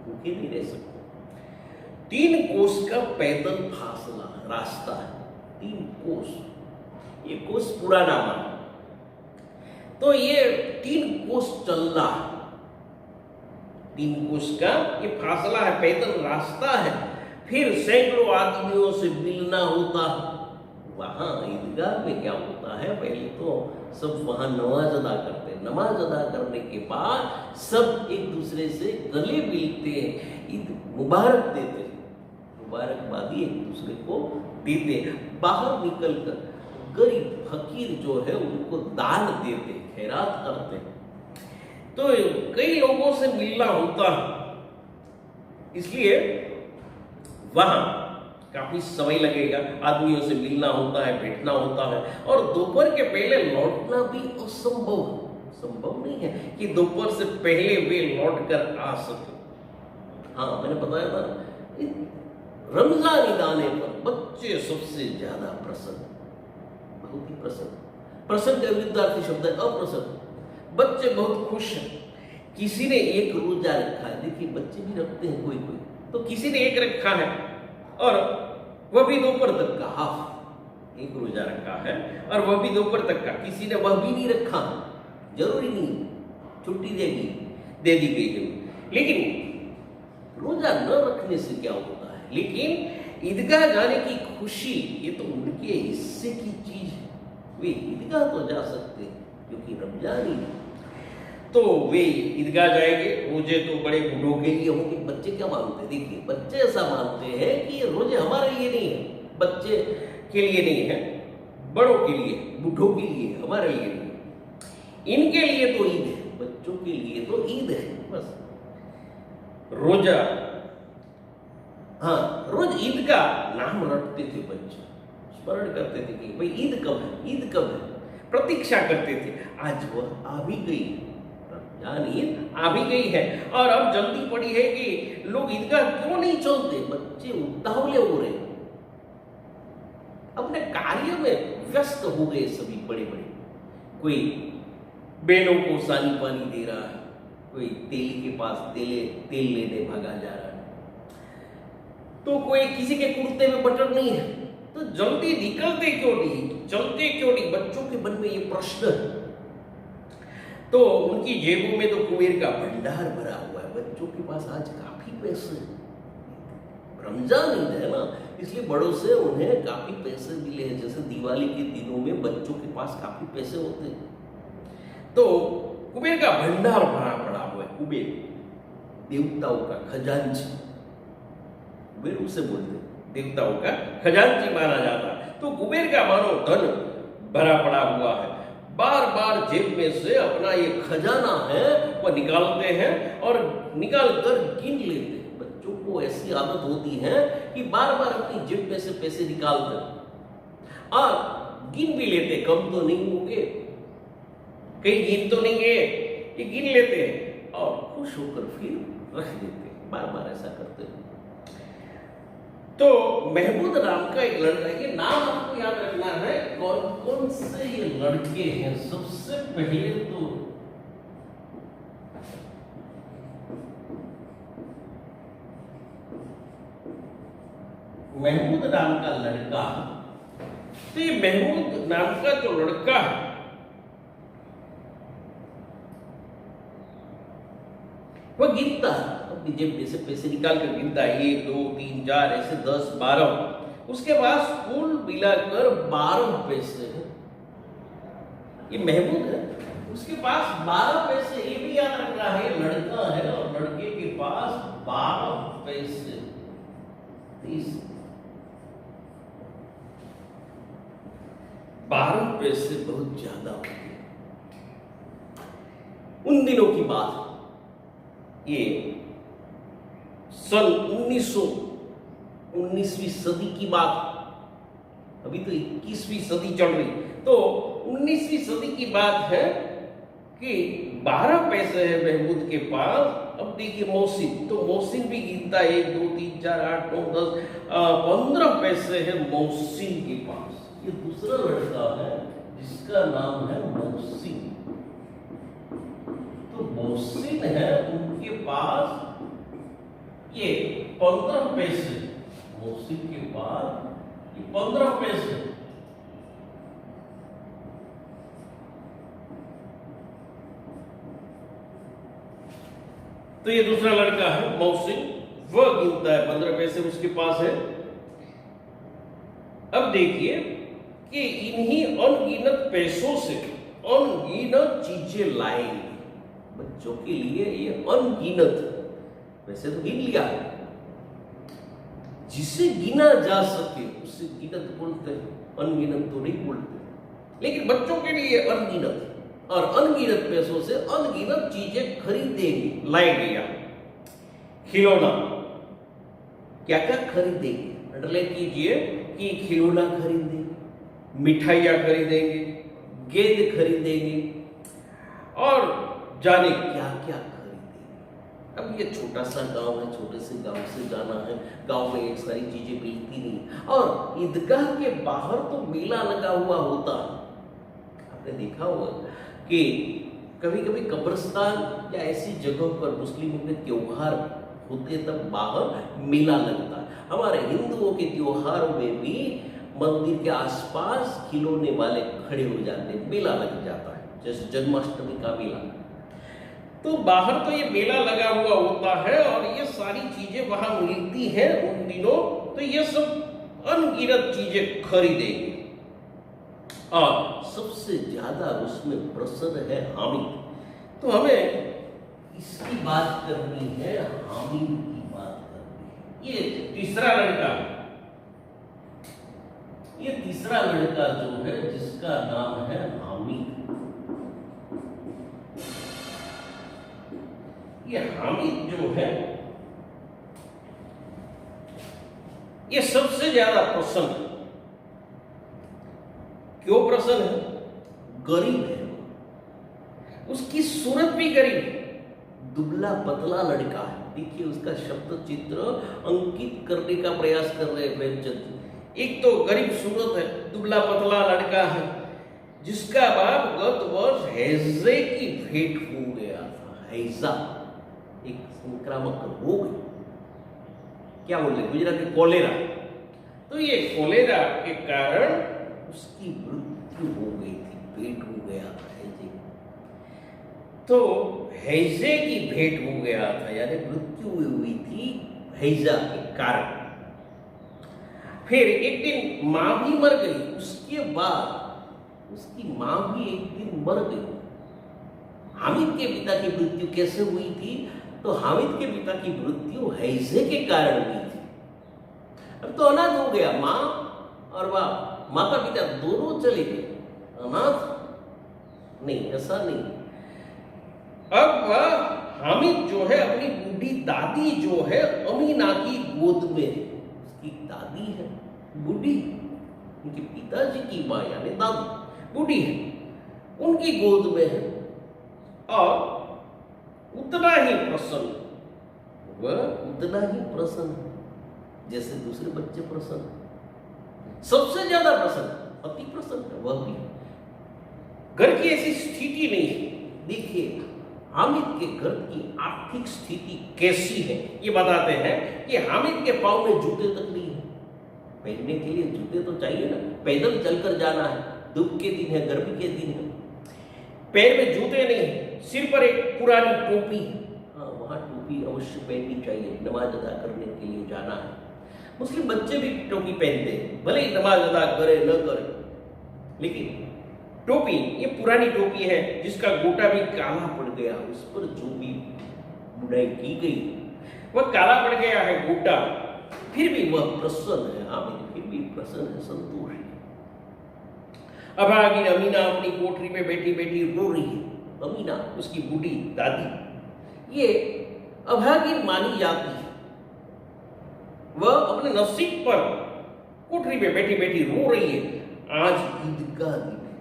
भूखे नहीं रह सकते। 3 कोस का पैदल फासला रास्ता है, 3 कोस, ये कोस पुराना माना, तो ये 3 कोस चलना है, 3 कोस का ये फासला है, पैदल रास्ता है। फिर सैकड़ों आदमियों से मिलना होता है। वहां ईदगाह में क्या होता है, पहले तो सब वहां नमाज अदा करते हैं, नमाज अदा करने के बाद सब एक दूसरे से गले मिलते हैं, ईद मुबारक देते हैं, मुबारकबादी एक दूसरे को देते हैं। बाहर निकलकर गरीब फकीर जो है उनको दान देते, खैरात करते। तो कई लोगों से मिलना होता है, इसलिए वहां काफी समय लगेगा, आदमियों से मिलना होता है, बैठना होता है, और दोपहर के पहले लौटना भी असंभव, संभव नहीं है कि दोपहर से पहले वे लौट कर आ सके। हाँ, मैंने बताया था रमजान ईद आने पर बच्चे सबसे ज्यादा प्रसन्न, बहुत ही प्रसन्न। प्रसन्न का विरुद्धार्थी शब्द है अप्रसन्न। बच्चे बहुत खुश हैं। किसी ने एक रोजा रखा है, देखिए बच्चे भी रखते हैं कोई कोई, तो किसी ने एक रखा है और वह भी दोपहर तक का, हाफ एक रोजा रखा है और वह भी दोपहर तक का। किसी ने वह भी नहीं रखा, जरूरी नहीं, छुट्टी दे दी गई है। लेकिन रोजा न रखने से क्या होता है, लेकिन ईदगाह जाने की खुशी ये तो उनके हिस्से की चीज है। वे ईदगाह तो जा सकते हैं क्योंकि रमजान ही है, तो वे ईदगाह जाएंगे। रोजे तो बड़े बूढ़ों के लिए होंगे। बच्चे क्या मानते हैं, देखिए बच्चे ऐसा मानते हैं कि रोजे हमारे लिए नहीं है, बच्चे के लिए नहीं है, बड़ों के लिए, बूढ़ों के लिए, हमारे लिए नहीं। इनके लिए तो ईद है, बच्चों के लिए तो ईद है बस। रोजा, हाँ, रोज ईद का नाम रटते थे बच्चे, स्मरण करते थे कि भाई ईद कब है, ईद कब है, प्रतीक्षा करते थे। आज वह आ भी गई, रमजान ईद आ भी गई है और अब जल्दी पड़ी है कि लोग ईदगाह क्यों नहीं चलते। बच्चे उतावले हो रहे, अपने कार्य में व्यस्त हो गए सभी बड़े बड़े। कोई बहनों को सानी पानी दे रहा है, कोई तेल के पास तेल लेने भागा जा रहा है, तो कोई किसी के कुर्ते में बटन नहीं है, तो जल्दी निकलते क्यों नहीं, चलते क्यों नहीं। बच्चों के मन में ये प्रश्न है। तो उनकी जेबों में तो कुबेर का भंडार भरा हुआ है। बच्चों के पास आज काफी पैसे हैं, रमजान ईद है ना, इसलिए बड़ों से उन्हें काफी पैसे मिले हैं। जैसे दिवाली के दिनों में बच्चों के पास काफी पैसे होते हैं, तो कुबेर का भंडार भरा पड़ा हुआ है। कुबेर देवताओं का खजांची, कुबेर उसे बोलते, देवताओं का खजांची माना जाता है। तो कुबेर का मानो धन भरा पड़ा हुआ है। बार बार जेब में से अपना ये खजाना है वह निकालते हैं और निकाल कर गिन लेते हैं। बच्चों को ऐसी आदत होती है कि बार बार अपनी जेब में से पैसे निकालते और गिन भी लेते, कम तो नहीं होंगे, कहीं गिन तो नहीं है, ये गिन लेते हैं और खुश होकर फिर रख देते हैं। बार बार ऐसा करते हैं। तो महमूद नाम का एक लड़का, ये नाम आपको याद रखना है। कौन कौन से ये लड़के हैं, सबसे पहले तो महमूद नाम का लड़का, तो ये महमूद नाम का जो लड़का है वह गिनता है, अपनी जेब में से पैसे निकाल कर गिनता है, 1 2 3 4 ऐसे 10 12। उसके पास कुल मिलाकर 12 पैसे हैं। ये महमूद है, उसके पास 12 पैसे। ये भी याद रखना है, लड़का है और लड़के के पास 12 पैसे, 30 12 पैसे बहुत ज्यादा होते। उन दिनों की बात, ये सन 19वीं सदी की बात, अभी तो 21वीं सदी चल रही, तो 19वीं सदी की बात है कि 12 पैसे है महमूद के पास। अब देखिए मोहसिन, तो मोहसिन भी गिनता है, 1 2 3 4 8 9 10 15 पैसे है मोहसिन के पास। ये दूसरा लड़का है जिसका नाम है मोहसिन। तो मोहसिन है, उनके पास ये 15 पैसे, मोहसिन के पास ये 15 पैसे। तो ये दूसरा लड़का है मोहसिन, वह गिनता है 15 पैसे उसके पास है। अब देखिए कि इन्हीं अनगिनत पैसों से अनगिनत चीजें लाएंगे बच्चों के लिए। ये अनगिनत, वैसे तो गिन लिया, जिसे गिना जा सके उसे गिनत बोलते हैं, अनगिनत तो नहीं बोलते। लेकिन बच्चों के लिए अनगिनत, और अनगिनत पैसों से अनगिनत चीजें खरीदेंगे, लाएंगे। यहाँ खिलौना, क्या क्या खरीदेंगे, अंडरलाइन कीजिए कि खिलौना खरीदेंगे, मिठाइयाँ खरीदेंगे, गेंद खरीदेंगे, और जाने क्या क्या खरीदेंगे। अब ये छोटा सा गांव है, छोटे से गांव से जाना है, गांव में एक सारी चीजें मिलती नहीं, और ईदगाह के बाहर तो मेला लगा हुआ होता है। आपने देखा होगा कि कभी कभी कब्रिस्तान या ऐसी जगहों पर मुस्लिमों के त्योहार होते तब बाहर मेला लगता है। हमारे हिंदुओं के त्योहारों में भी मंदिर के आसपास खिलौने वाले खड़े हो जाते हैं, मेला लग जाता है, जैसे जन्माष्टमी का मेला। तो बाहर तो ये मेला लगा हुआ होता है और ये सारी चीजें वहां मिलती हैं उन दिनों, तो ये सब अनगिनत चीजें खरीदेंगे। और सबसे ज्यादा उसमें प्रसन्न है हामिद, तो हमें इसकी बात करनी है, हामिद की बात करनी है। ये तीसरा लड़का, ये तीसरा लड़का जो है जिसका नाम है हामिद, ये हामिद जो है ये सबसे ज्यादा प्रसन्न है। क्यों प्रसन्न है? गरीब है, उसकी सूरत भी गरीब है, दुबला पतला लड़का है। देखिए उसका शब्द चित्र अंकित करने का प्रयास कर रहे हैं प्रेमचंद। एक तो गरीब सूरत है, दुबला पतला लड़का है, जिसका बाप गत वर्ष हैजे की भेंट हो गया था। हैजा एक संक्रामक रोग है, क्या बोल रहे गुजराती, कोलेरा। तो ये कोलेरा के कारण उसकी मृत्यु हो गई थी, भेंट हो गया था हैजे। तो हैजे की भेंट हो गया था, यानी मृत्यु हुई थी हैजा के कारण। फिर एक दिन मां भी मर गई, उसके बाद उसकी मां भी एक दिन मर गई। हामिद के पिता की मृत्यु कैसे हुई थी? तो हामिद के पिता की मृत्यु हैजे के कारण हुई थी। अब तो अनाथ हो गया, मां और बाप, माता पिता दोनों चले गए, अनाथ नहीं, ऐसा नहीं। अब हामिद जो है अपनी बूढ़ी दादी जो है अमीना की गोद में, उसकी दादी है बूढ़ी, उनके पिताजी की मां यानी दादी बूढ़ी है, उनकी गोद में है, और उतना ही प्रसन्न, वह उतना ही प्रसन्न जैसे दूसरे बच्चे प्रसन्न, सबसे ज्यादा प्रसन्न, अति प्रसन्न है वह भी। घर की ऐसी स्थिति नहीं है। देखिए हामिद के घर की आर्थिक स्थिति कैसी है ये बताते हैं कि हामिद के पांव में जूते तक नहीं है। पहनने के लिए जूते तो चाहिए ना, पैदल चलकर जाना है, धूप के दिन है, गर्मी के दिन है, पैर में जूते नहीं है, सिर पर एक पुरानी टोपी है। हाँ, वहां टोपी अवश्य पहननी चाहिए, नमाज अदा करने के लिए जाना है। मुस्लिम बच्चे भी टोपी पहनते हैं, भले ही नमाज अदा करे न करे, लेकिन टोपी ये पुरानी टोपी है जिसका गोटा भी काला पड़ गया, उस पर जो भी बुनाई की गई वह काला पड़ गया है गोटा, फिर भी वह प्रसन्न है, हामिद फिर भी प्रसन्न है, संतोष है। अभागिन अमीना अपनी कोठरी में बैठी बैठी रो रही है। अमीना उसकी बूढ़ी दादी, ये अभागिन मानी जाती है, वह अपने नसीब पर कोठरी में बैठी बैठी रो रही है। आज ईद का दिन है,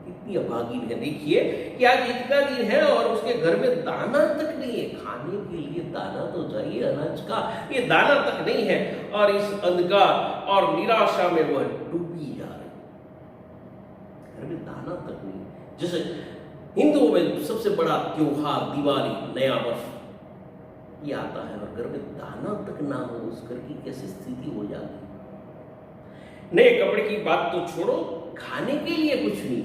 कितनी अभागिन है। देखिए कि आज ईद का दिन है और उसके घर में दाना तक नहीं है, खाने के लिए दाना तो चाहिए अनाज का, ये दाना तक नहीं है, और इस अंधकार और निराशा में वह डूबी जा रही है, घर में दाना तक नहीं। जैसे हिंदुओं में सबसे बड़ा त्योहार दिवाली, नया वर्ष ये आता है और घर में दाना तक ना हो, उस घर की कैसी स्थिति हो जाती है। नए कपड़े की बात तो छोड़ो, खाने के लिए कुछ नहीं,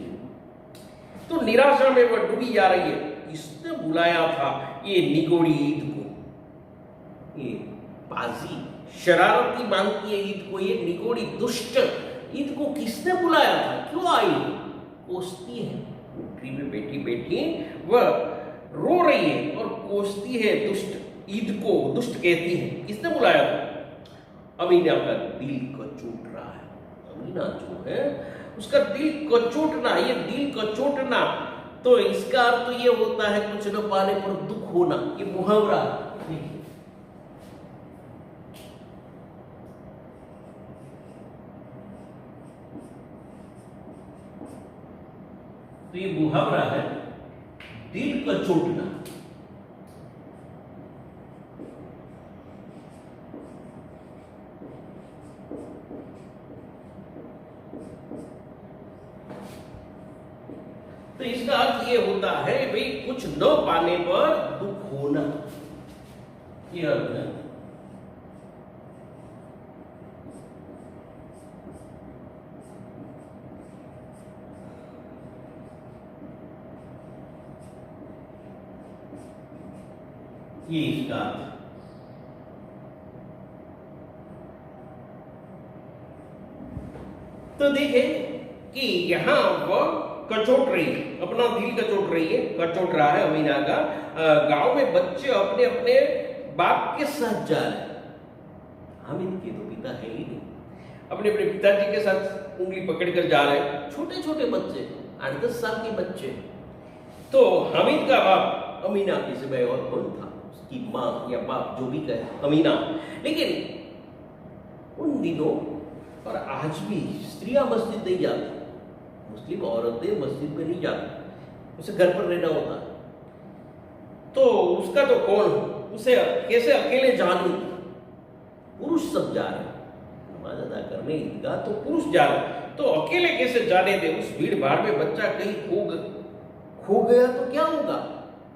तो निराशा में वह डूबी जा रही है। किसने बुलाया था ये निगोड़ी ईद को? ये पाजी शरारती मानती है ईद को, ये निगोड़ी दुष्ट ईद को किसने बुलाया था? क्यों आई? कोसती है, कोठरी में बैठी बैठी वह रो रही है और कोसती है दुष्ट ईद को, दुष्ट कहती है। किसने बुलाया था? अमीना का दिल को चूट रहा है। अमीना जो है उसका दिल कचोटना, ये दिल कचोटना, तो इसका अर्थ तो ये होता है कुछ न पाने पर दुख होना। ये मुहावरा देखिए, तो ये मुहावरा है दिल कचोटना। तो इसका अर्थ ये होता है भाई कुछ न पाने पर दुख होना, ये अर्थ है। ये इसका अर्थ है। तो देखें कि यहां वह कचोट रही है, अपना दिल कचोट रही है, कचोट रहा है अमीना का। गांव में बच्चे अपने अपने बाप के साथ जा रहे हैं। हामिद के तो पिता है ही नहीं, अपने अपने पिताजी के साथ उंगली पकड़कर जा रहे हैं। छोटे छोटे बच्चे, 8-10 साल के बच्चे। तो हामिद का बाप अमीना के सिवाय और कौन था, उसकी माँ या बाप जो भी कहे, अमीना। लेकिन उन दिनों और आज भी स्त्रियां मस्जिद नहीं जाती, मुस्लिम औरतें मस्जिद में नहीं जाती, उसे घर पर रहना होता। तो उसका तो कौन, उसे कैसे अकेले जाने, पुरुष सब जा रहे नमाज अदा करने ईदगाह, तो पुरुष जा रहे, तो अकेले कैसे जाने दे। उस भीड़ भाड़ में बच्चा कहीं खो गया तो क्या होगा।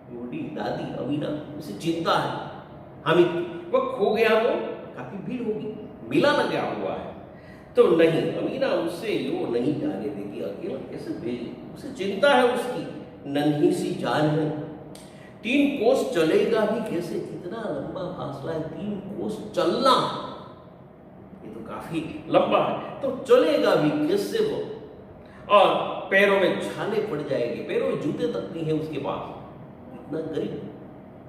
बूढ़ी दादी अमीना, उसे चिंता है हामिद, वह खो गया तो काफी भीड़ होगी, मिला लगा हुआ है। तो नहीं, अमीना उसे यो नहीं जाने देगी, अकेला कैसे भेजे। उसे चिंता है, उसकी नन्ही सी जान है। 3 कोस चलेगा भी कैसे, कितना लंबा फासला है, 3 कोस चलना, ये तो काफी लंबा है। तो चलेगा भी कैसे वो, और पैरों में छाले पड़ जाएंगे, पैरों में जूते तक नहीं है उसके पास, इतना गरीब,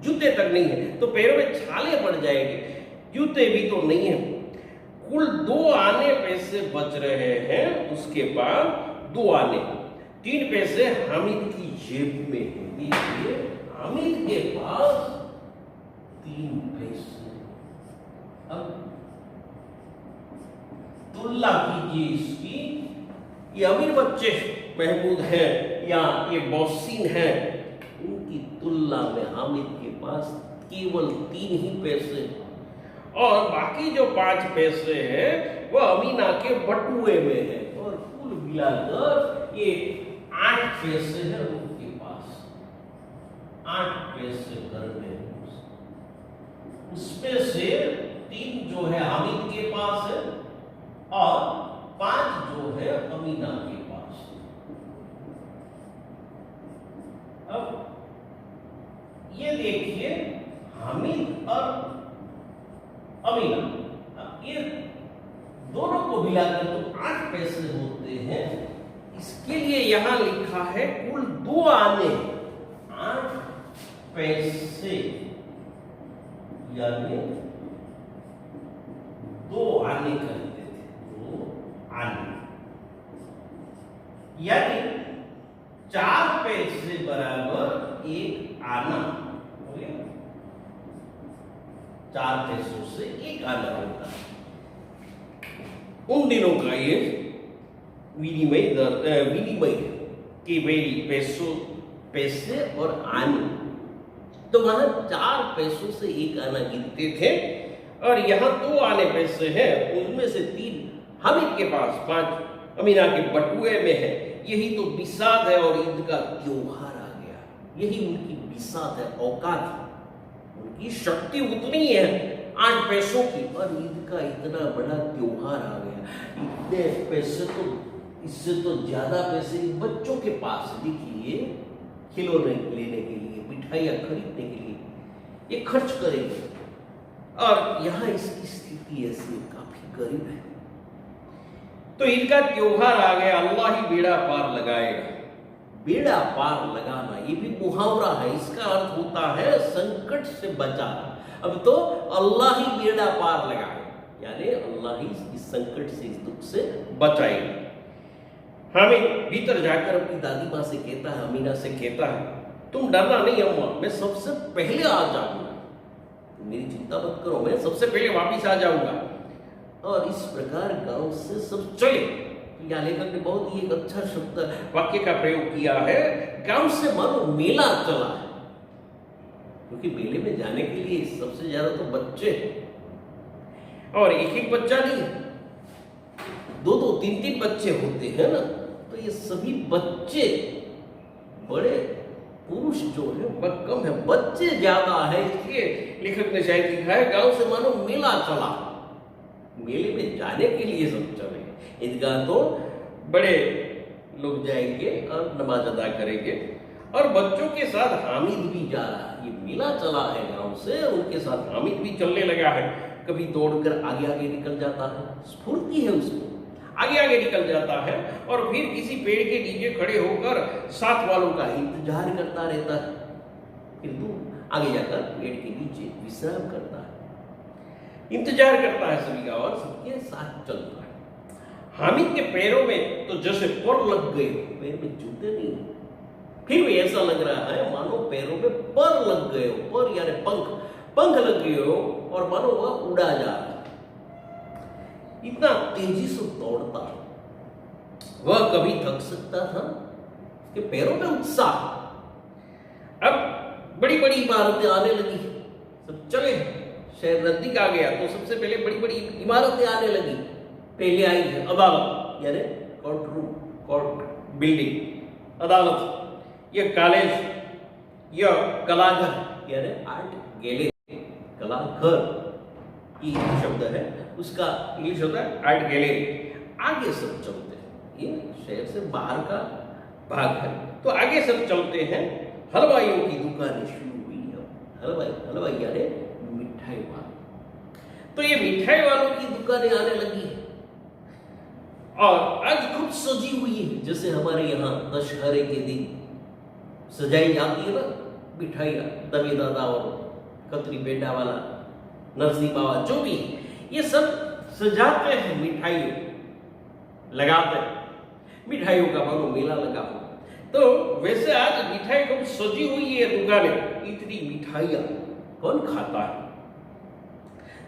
जूते तक नहीं है तो पैरों में छाले पड़ जाएंगे, जूते भी तो नहीं है। कुल 2 आने पैसे बच रहे हैं उसके पास, 2 आने, 3 पैसे हामिद की जेब में है। देखिए हामिद के पास 3 पैसे। अब तुलना कीजिए इसकी, ये अमीर बच्चे महमूद है या ये मोहसिन है, उनकी तुलना में हामिद के पास केवल 3 ही पैसे, और बाकी जो 5 पैसे हैं वह अमीना के बटुए में है, और कुल मिलाकर ये 8 पैसे हैं उनके पास। 8 पैसे घर में, उसमें से 3 जो है हामिद के पास है और 5 जो है अमीना के पास। अब ये देखिए हामिद और अमीना, ये दोनों को मिलाकर तो 8 पैसे होते हैं। इसके लिए यहां लिखा है कुल 2 आने, 8 पैसे यानी 2 आने कहते थे, 2 आने, यानी 4 पैसे बराबर 1 आना। 4 पैसों से 1 आना होता है। उन दिनों का ये विनिमय की वही पैसे और आने, तो वहां 4 पैसों से 1 आना गिनते थे, और यहाँ 2 आने पैसे हैं, उनमें से 3 हामिद के पास, 5 अमीना के बटुए में है। यही तो बिसात है, और ईद का त्योहार आ गया, यही उनकी बिसात है, औकात है, उनकी शक्ति उतनी है 8 पैसों की, और ईद का इतना बड़ा त्योहार आ गया। इतने पैसे तो, इससे तो ज्यादा पैसे बच्चों के पास, देखिए खिलौने लेने के लिए, मिठाइयाँ खरीदने के लिए ये खर्च करेंगे, और यहाँ इसकी स्थिति ऐसी काफी गरीब है। तो ईद का त्योहार आ गया, अल्लाह ही बेड़ा पार लगाएगा। बेड़ा पार लगाना ये भी मुहावरा है, इसका अर्थ होता है संकट से बचाना। अब तो अल्लाह ही बेड़ा पार लगाए, यानी अल्लाह ही इस संकट से, इस दुख से बचाएगा। हामिद भीतर जाकर अपनी दादी माँ से कहता है, अमीना से कहता है, तुम डरना नहीं अम्मा, मैं सबसे पहले आ जाऊंगा, तुम मेरी चिंता मत करो, मैं सबसे पहले वापिस आ जाऊंगा। और इस प्रकार गांव से सब चले। या लेखक ने बहुत ही एक अच्छा शब्द वाक्य का प्रयोग किया है, गांव से मानो मेला चला है। क्योंकि मेले में जाने के लिए सबसे ज्यादा तो बच्चे, और एक एक बच्चा नहीं, दो दो तीन तीन बच्चे होते हैं ना, तो ये सभी बच्चे, बड़े पुरुष जो है वह कम है, बच्चे ज्यादा है। इसलिए लेखक ने शायद लिखा है, गांव से मानो मेला चला। मेले में जाने के लिए सब चले। ईदगाह तो बड़े लोग जाएंगे और नमाज अदा करेंगे, और बच्चों के साथ हामिद भी जा रहा है। ये मेला चला है गांव से, उनके साथ हामिद भी चलने लगा है। कभी दौड़कर आगे आगे निकल जाता है, स्फूर्ति है उसको, आगे आगे निकल जाता है, और फिर किसी पेड़ के नीचे खड़े होकर साथ वालों का इंतजार करता रहता है। फिर दूर आगे जाकर पेड़ के नीचे विश्राम करता है, इंतजार करता है सभी का, और सबके साथ चलता है। हामिद के पैरों में तो जैसे पर लग गए, पैर में जूते नहीं, फिर भी ऐसा लग रहा है मानो पैरों में पर लग गए हो, पर यानी पंख लग गए हो, और मानो वह उड़ा जा रहा है। इतना तेजी से दौड़ता है, वह कभी थक सकता था कि पैरों में उत्साह। अब बड़ी बड़ी इमारतें आने लगी, सब चले, शहर नजदीक आ गया तो सबसे पहले बड़ी बड़ी इमारतें आने लगी। पहले आई है अदालत, यानी कोर्ट रूम, कोर्ट बिल्डिंग, अदालत, यह कॉलेज, यह कलाघर, यानी आर्ट गैलरी, कलाघर ये शब्द है, उसका इंग्लिश होता है आर्ट गैलरी। आगे सब चलते हैं, ये शहर से बाहर का भाग है, तो आगे सब चलते हैं। हलवाइयों की दुकानें शुरू हुई है, हलवाई यानी मिठाई वाले, तो ये मिठाई वालों की दुकानें आने लगी है, और आज खूब सजी हुई है, जैसे हमारे यहाँ दशहरे के दिन सजाई जाती है ना मिठाइयाँ, दबे दादा और कतरी पेंडा वाला, नरसिंह बाबा, जो भी ये सब सजाते हैं, मिठाइयों लगाते हैं, मिठाइयों का मानो मेला लगा हो। तो वैसे आज मिठाई खूब सजी हुई है दुकानें, इतनी मिठाइयाँ कौन खाता है?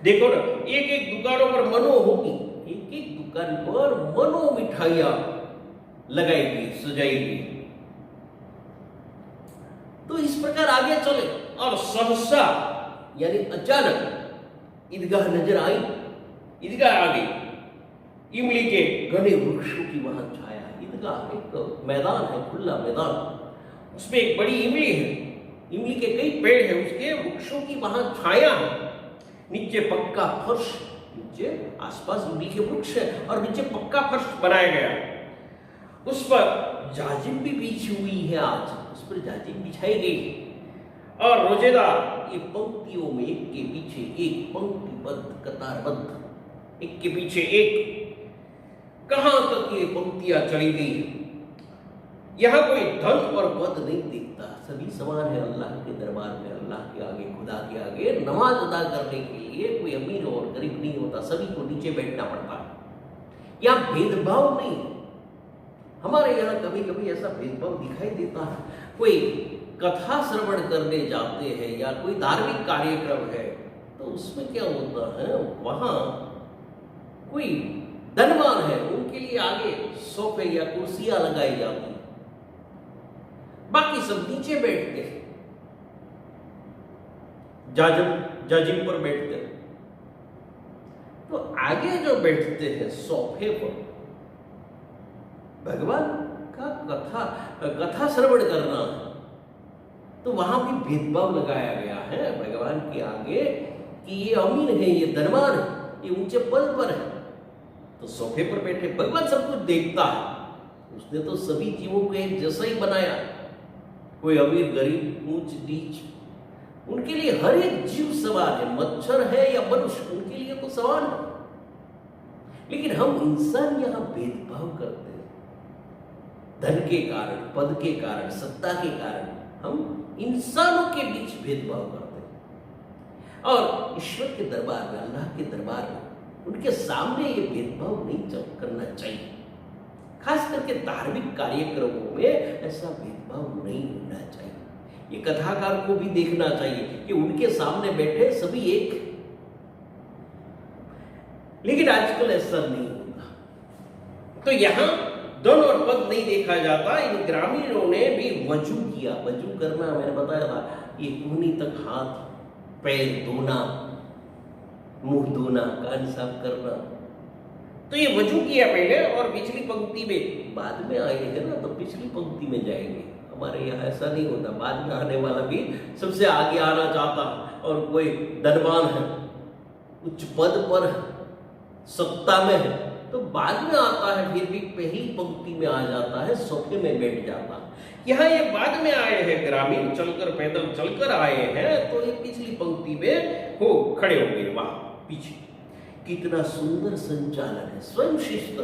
देखो ना, एक एक दुकानों पर मनो होगी, एक एक दुकान पर मनो मिठाइयाँ लगाई गई, सजाई गई। तो इस प्रकार आगे चले, और सहसा यानी अचानक ईदगाह नजर आई, ईदगाह आ गई। इमली के घने वृक्षों की वहां छाया है। ईदगाह एक मैदान है, खुला मैदान, उसमें एक बड़ी इमली है, इमली के कई पेड़ है, उसके वृक्षों की वहां छाया है। नीचे पक्का फर्श, नीचे आसपास इमली के वृक्ष है, और नीचे पक्का फर्श बनाया गया, उस पर जाजिम भी बिछी हुई है। आज उस पर जाजिम बिछाई गई, और रोजेदार ये पंक्तियों में एक के पीछे एक, पंक्तिबद्ध, कतारबद्ध, एक के पीछे एक, कहां तक ये पंक्तियां चली गई है। यहां कोई धन और पद नहीं दिखता, सभी समान है अल्लाह के दरबार में, अल्लाह के आगे, खुदा के आगे नमाज अदा करने के लिए कोई अमीर और गरीब नहीं होता, सभी को नीचे बैठना पड़ता है। यहां भेदभाव नहीं। हमारे यहाँ कभी कभी ऐसा भेदभाव दिखाई देता है, कोई कथा श्रवण करने जाते हैं या कोई धार्मिक कार्यक्रम है, तो उसमें क्या होता है, वहां कोई धनवान है, उनके लिए आगे सोफे या कुर्सियां लगाई जाती हैं, बाकी सब नीचे बैठते हैं, जाजिम पर बैठते हैं। तो आगे जो बैठते हैं सोफे पर, भगवान का कथा श्रवण करना है, तो वहां भी भेदभाव लगाया गया है भगवान के आगे कि ये अमीर है, ये धनवान है, ये ऊंचे पद पर है, तो सोफे पर बैठे। भगवान सब कुछ देखता है, उसने तो सभी जीवों को एक जैसा ही बनाया, कोई अमीर गरीब, ऊंच नीच, उनके लिए हर एक जीव समान है, मच्छर है या मनुष्य, उनके लिए तो समान है। लेकिन हम इंसान यहां भेदभाव करते हैं, धन के कारण, पद के कारण, सत्ता के कारण हम इंसानों के बीच भेदभाव करते हैं। और ईश्वर के दरबार में, अल्लाह के दरबार में, उनके सामने ये भेदभाव नहीं करना चाहिए। खास करके धार्मिक कार्यक्रमों में ऐसा भेदभाव नहीं होना चाहिए। ये कथाकार को भी देखना चाहिए कि उनके सामने बैठे सभी एक, लेकिन आजकल ऐसा नहीं होता। तो यहां धन और पद नहीं देखा जाता। इन ग्रामीणों ने भी वजू किया। वजू करना मैंने बताया था, ये कूहनी तक हाथ पैर धोना, मुंह धोना, कान साफ करना। तो ये वजू किया पहले और पिछली पंक्ति में, बाद में आए हैं ना तो पिछली पंक्ति में जाएंगे। हमारे यहाँ ऐसा नहीं होता, बाद में आने वाला भी सबसे आगे आना चाहता है, और कोई धनवान है, उच्च पद पर है, सत्ता में है, तो बाद में आता है, फिर भी पहली पंक्ति में आ जाता है, सोफे में बैठ जाता है। यहाँ ये बाद में आए हैं ग्रामीण, चलकर पैदल चलकर आए हैं, तो ये पिछली पंक्ति में हो खड़े हो गए वहां पीछे। कितना सुंदर संचालन है, स्वयं शिस्त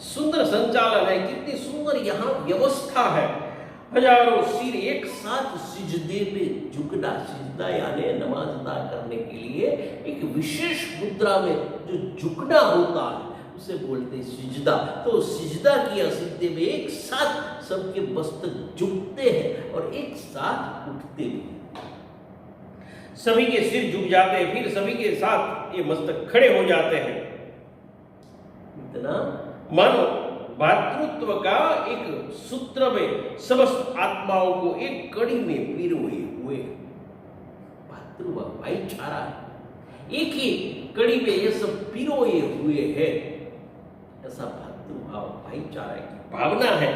सुंदर संचालन है, कितनी सुंदर यहाँ व्यवस्था है। हजारों सिर एक साथ सिजदे पे झुकना, सिजदा यानी नमाज अदा करने के लिए एक विशेष मुद्रा में जो झुकना होता है उसे बोलते हैं सिजदा। तो सिजदा किया, सिजदे में एक साथ सबके मस्तक झुकते हैं और एक साथ उठते भी, सभी के सिर झुक जाते हैं, फिर सभी के साथ ये मस्तक खड़े हो जाते हैं। इतना मानो भातृत्व का एक सूत्र में समस्त आत्माओं को एक कड़ी में पिरोए हुए। भातृत्व भाईचारा एक ही कड़ी में ये सब पिरोए हुए हैं, ऐसा भातृभाव भाईचारा की भावना है।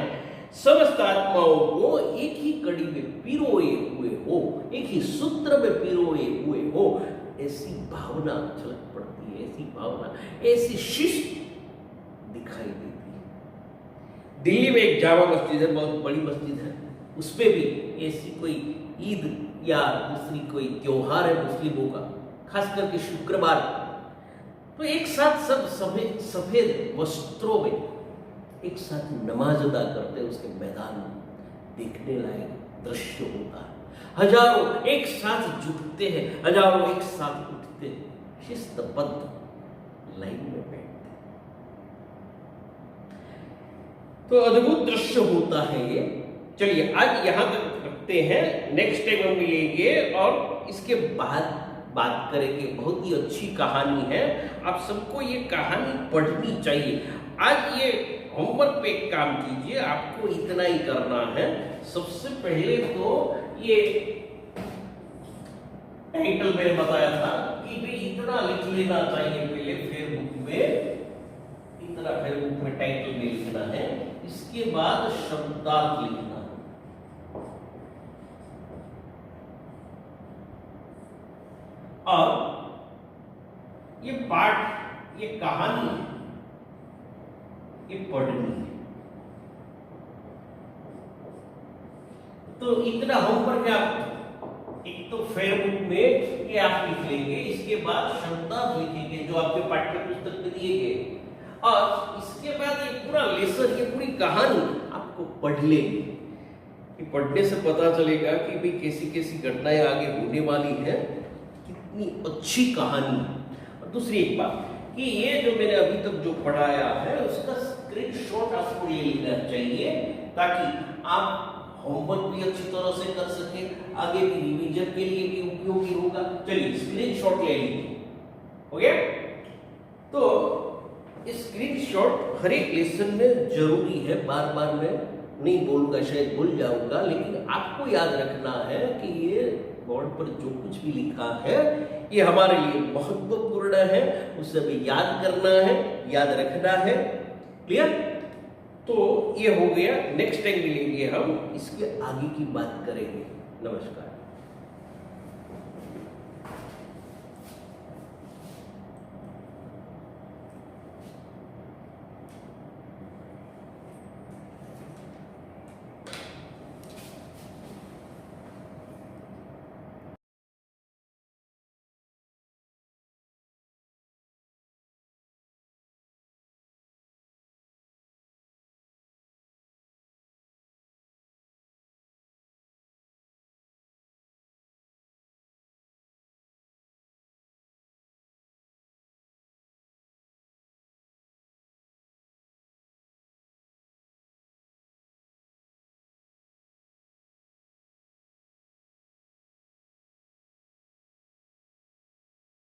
समस्त आत्माओं को एक ही कड़ी में पिरोए हुए हो, एक ही सूत्र में पिरोए हुए हो, ऐसी भावना झलक पड़ती है, ऐसी भावना, ऐसी शिष्ट दिखाई देती है। दिल्ली में एक जामा मस्जिद है, बहुत बड़ी मस्जिद है, उसपे भी ऐसी कोई ईद या दूसरी कोई त्योहार है मुस्लिमों का, खास करके शुक्रवार, तो एक साथ सब सफेद वस्त्रों में एक साथ नमाज अदा करते हैं। उसके मैदान में देखने लायक दृश्य होता है। हजारों एक साथ झुकते हैं, हजारों एक साथ उठते हैं, शिस्तबद्ध लाइन में बैठते हैं। तो अद्भुत दृश्य होता है ये। चलिए आज यहां तक रखते हैं, नेक्स्ट टाइम हम मिलेंगे और इसके बाद बात करेंगे। बहुत ही अच्छी कहानी है, आप सबको ये कहानी पढ़नी चाहिए। आज ये होमवर्क पे एक काम कीजिए, आपको इतना ही करना है। सबसे पहले तो ये टाइटल मैंने बताया था कि भाई इतना लिख लेना चाहिए पहले फेसबुक में, इतना फेसबुक में टाइटल में लिखना है, इसके बाद शब्दार्थ लिखना है। और ये पाठ, ये कहानी है, ये पढ़नी है। तो इतना होमवर्क है आप, एक तो फेसबुक में ये आप लिख लेंगे, इसके बाद शब्दार्थ लिखेंगे जो आपके पाठ्य पुस्तक में दिए गए, और इसके बाद ये पूरा लेसन, ये पूरी कहानी आपको पढ़ लेंगे। ये पढ़ने से पता चलेगा कि भाई कैसी कैसी घटनाएं आगे होने वाली है, कितनी अच्छी कहानी है। और दूसरी एक बात कि ये जो मैंने अभी तक जो पढ़ाया है उसका स्क्रीनशॉट आपको ले लेना चाहिए, ताकि आप होमवर्क भी अच्छी तरह से कर सके, आगे भी रिवीजन के लिए भी उपयोगी होगा। चलिए स्क्रीनशॉट ले लीजिए, हो गया। तो स्क्रीनशॉट हर एक लेसन में जरूरी है, बार बार मैं नहीं बोलूंगा, शायद भूल जाऊंगा, लेकिन आपको याद रखना है कि ये बोर्ड पर जो कुछ भी लिखा है ये हमारे लिए महत्वपूर्ण है, उसे हमें याद करना है, याद रखना है। क्लियर? तो ये हो गया। नेक्स्ट टाइम मिलेंगे हम, इसके आगे की बात करेंगे। नमस्कार।